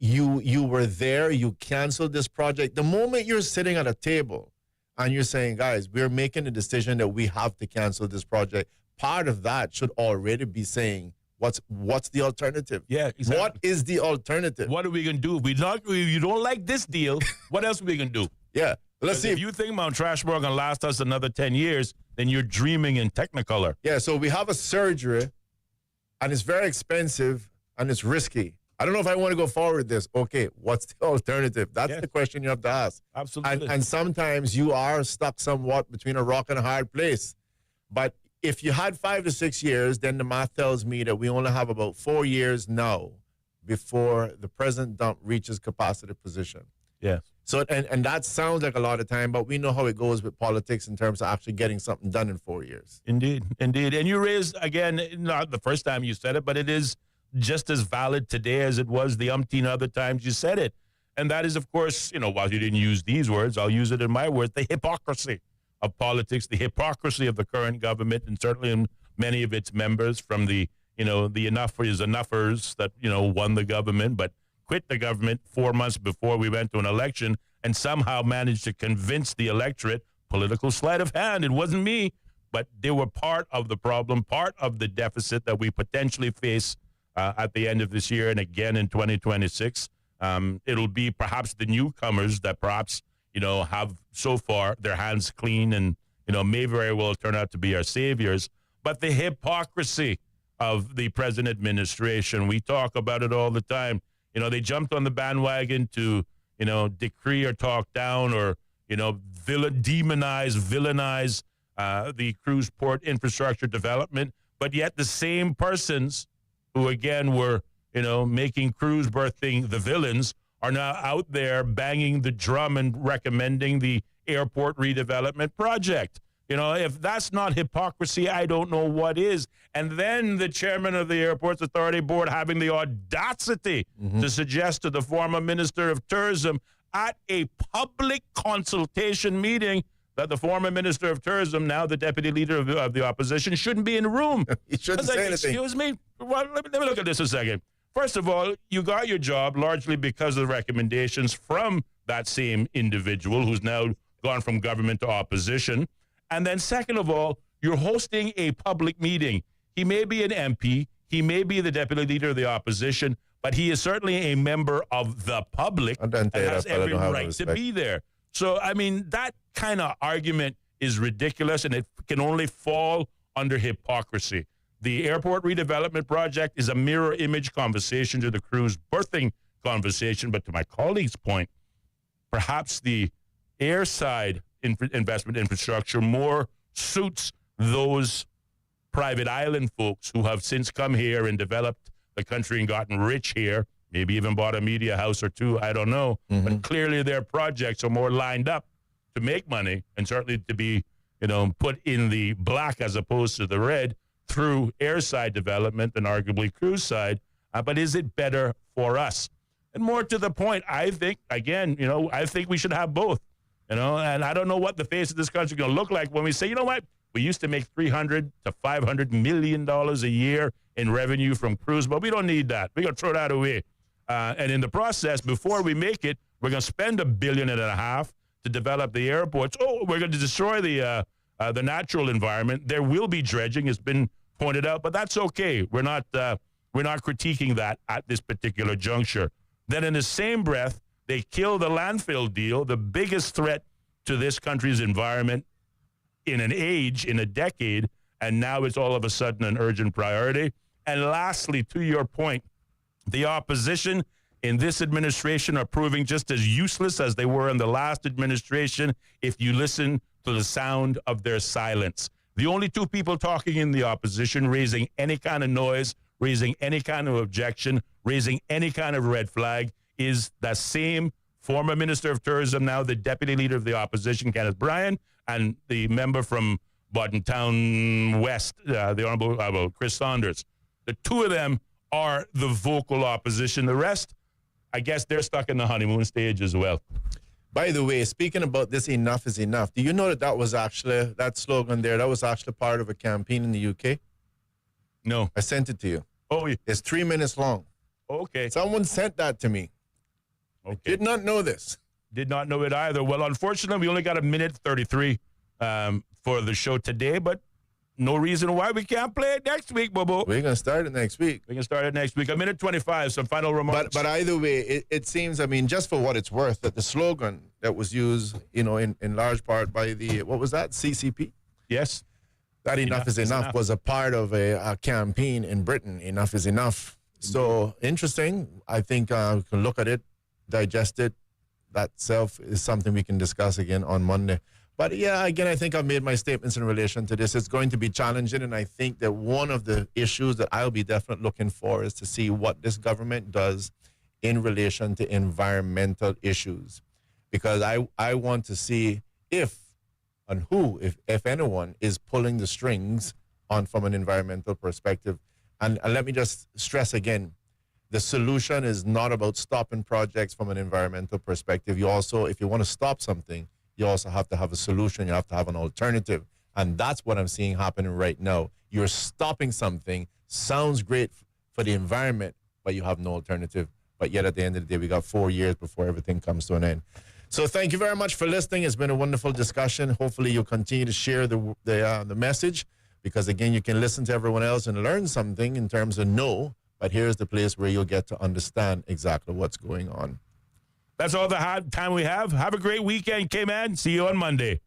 you were there, you canceled this project. The moment you're sitting at a table and you're saying, guys, we're making a decision that we have to cancel this project, part of that should already be saying What's the alternative? Yeah, exactly. What is the alternative? What are we going to do? If you don't like this deal, what else are we going to do? Yeah. Let's see. If you think Mount Trashmore going to last us another 10 years, then you're dreaming in Technicolor. Yeah, so we have a surgery, and it's very expensive, and it's risky. I don't know if I want to go forward with this. Okay, what's the alternative? That's the question you have to ask. Absolutely. And sometimes you are stuck somewhat between a rock and a hard place. But if you had 5 to 6 years, then the math tells me that we only have about 4 years now before the present dump reaches capacity position. Yeah. So and that sounds like a lot of time, but we know how it goes with politics in terms of actually getting something done in 4 years. Indeed. And you raised, again, not the first time you said it, but it is just as valid today as it was the umpteen other times you said it. And that is, of course, while you didn't use these words, I'll use it in my words, the hypocrisy of politics, the hypocrisy of the current government, and certainly in many of its members, from the enoughers that, won the government, but quit the government 4 months before we went to an election and somehow managed to convince the electorate, political sleight of hand, it wasn't me, but they were part of the problem, part of the deficit that we potentially face at the end of this year and again in 2026. It'll be perhaps the newcomers that perhaps, have so far their hands clean and, may very well turn out to be our saviors. But the hypocrisy of the present administration, we talk about it all the time. They jumped on the bandwagon to, decree or talk down or, villainize the cruise port infrastructure development. But yet the same persons who, again, were, making cruise berthing the villains are now out there banging the drum and recommending the airport redevelopment project. If that's not hypocrisy, I don't know what is. And then the chairman of the Airports Authority Board having the audacity to suggest to the former Minister of Tourism at a public consultation meeting that the former Minister of Tourism, now the Deputy Leader of the Opposition, shouldn't be in the room. He shouldn't say anything. Excuse me? Well, let me look at this a second. First of all, you got your job largely because of the recommendations from that same individual who's now gone from government to opposition. And then second of all, you're hosting a public meeting. He may be an MP, he may be the Deputy Leader of the Opposition, but he is certainly a member of the public and has every right to be there. So, that kind of argument is ridiculous, and it can only fall under hypocrisy. The airport redevelopment project is a mirror image conversation to the cruise berthing conversation, but to my colleague's point, perhaps the airside investment infrastructure more suits those private island folks who have since come here and developed the country and gotten rich here, maybe even bought a media house or two, I don't know. But clearly their projects are more lined up to make money and certainly to be, put in the black as opposed to the red through airside development and arguably cruise side. But is it better for us? And more to the point, I think, again, I think we should have both. And I don't know what the face of this country is going to look like when we say, we used to make $300 to $500 million a year in revenue from cruise, but we don't need that. We're going to throw that away. And in the process, before we make it, we're going to spend $1.5 billion to develop the airports. Oh, we're going to destroy the natural environment. There will be dredging, it's been pointed out, but that's okay. We're not critiquing that at this particular juncture. Then in the same breath, they kill the landfill deal, the biggest threat to this country's environment in a decade, and now it's all of a sudden an urgent priority. And lastly, to your point, the opposition in this administration are proving just as useless as they were in the last administration if you listen to the sound of their silence. The only two people talking in the opposition, raising any kind of noise, raising any kind of objection, raising any kind of red flag, is the same former Minister of Tourism, now the Deputy Leader of the Opposition, Kenneth Bryan, and the member from Bodden Town West, the Honorable Chris Saunders. The two of them are the vocal opposition. The rest, I guess they're stuck in the honeymoon stage as well. By the way, speaking about this, enough is enough. Do you know that was actually, that slogan there, that was actually part of a campaign in the UK? No. I sent it to you. Oh, yeah. It's 3 minutes long. Okay. Someone sent that to me. Okay. Did not know this. Did not know it either. Well, unfortunately, we only got 1:33 for the show today, but no reason why we can't play it next week, Bobo. We're going to start it next week. We can start it next week. A minute 25, some final remarks. But either way, it seems, I mean, just for what it's worth, that the slogan that was used, you know, in large part by the, what was that, CCP? Yes. That enough is enough was a part of a campaign in Britain. Enough is enough. So interesting. I think we can look at it, digest it. That self is something we can discuss again on Monday. But yeah, again, I think I've made my statements in relation to this. It's going to be challenging, and I think that one of the issues that I'll be definitely looking for is to see what this government does in relation to environmental issues. Because I want to see if and who, if anyone, is pulling the strings on from an environmental perspective. And let me just stress again, the solution is not about stopping projects from an environmental perspective. You also, if you want to stop something, you also have to have a solution. You have to have an alternative. And that's what I'm seeing happening right now. You're stopping something, sounds great for the environment, but you have no alternative. But yet at the end of the day, we got 4 years before everything comes to an end. So thank you very much for listening. It's been a wonderful discussion. Hopefully you'll continue to share the message, because again, you can listen to everyone else and learn something in terms of no, but here's the place where you'll get to understand exactly what's going on. That's all the time we have. Have a great weekend, K-Man. See you on Monday.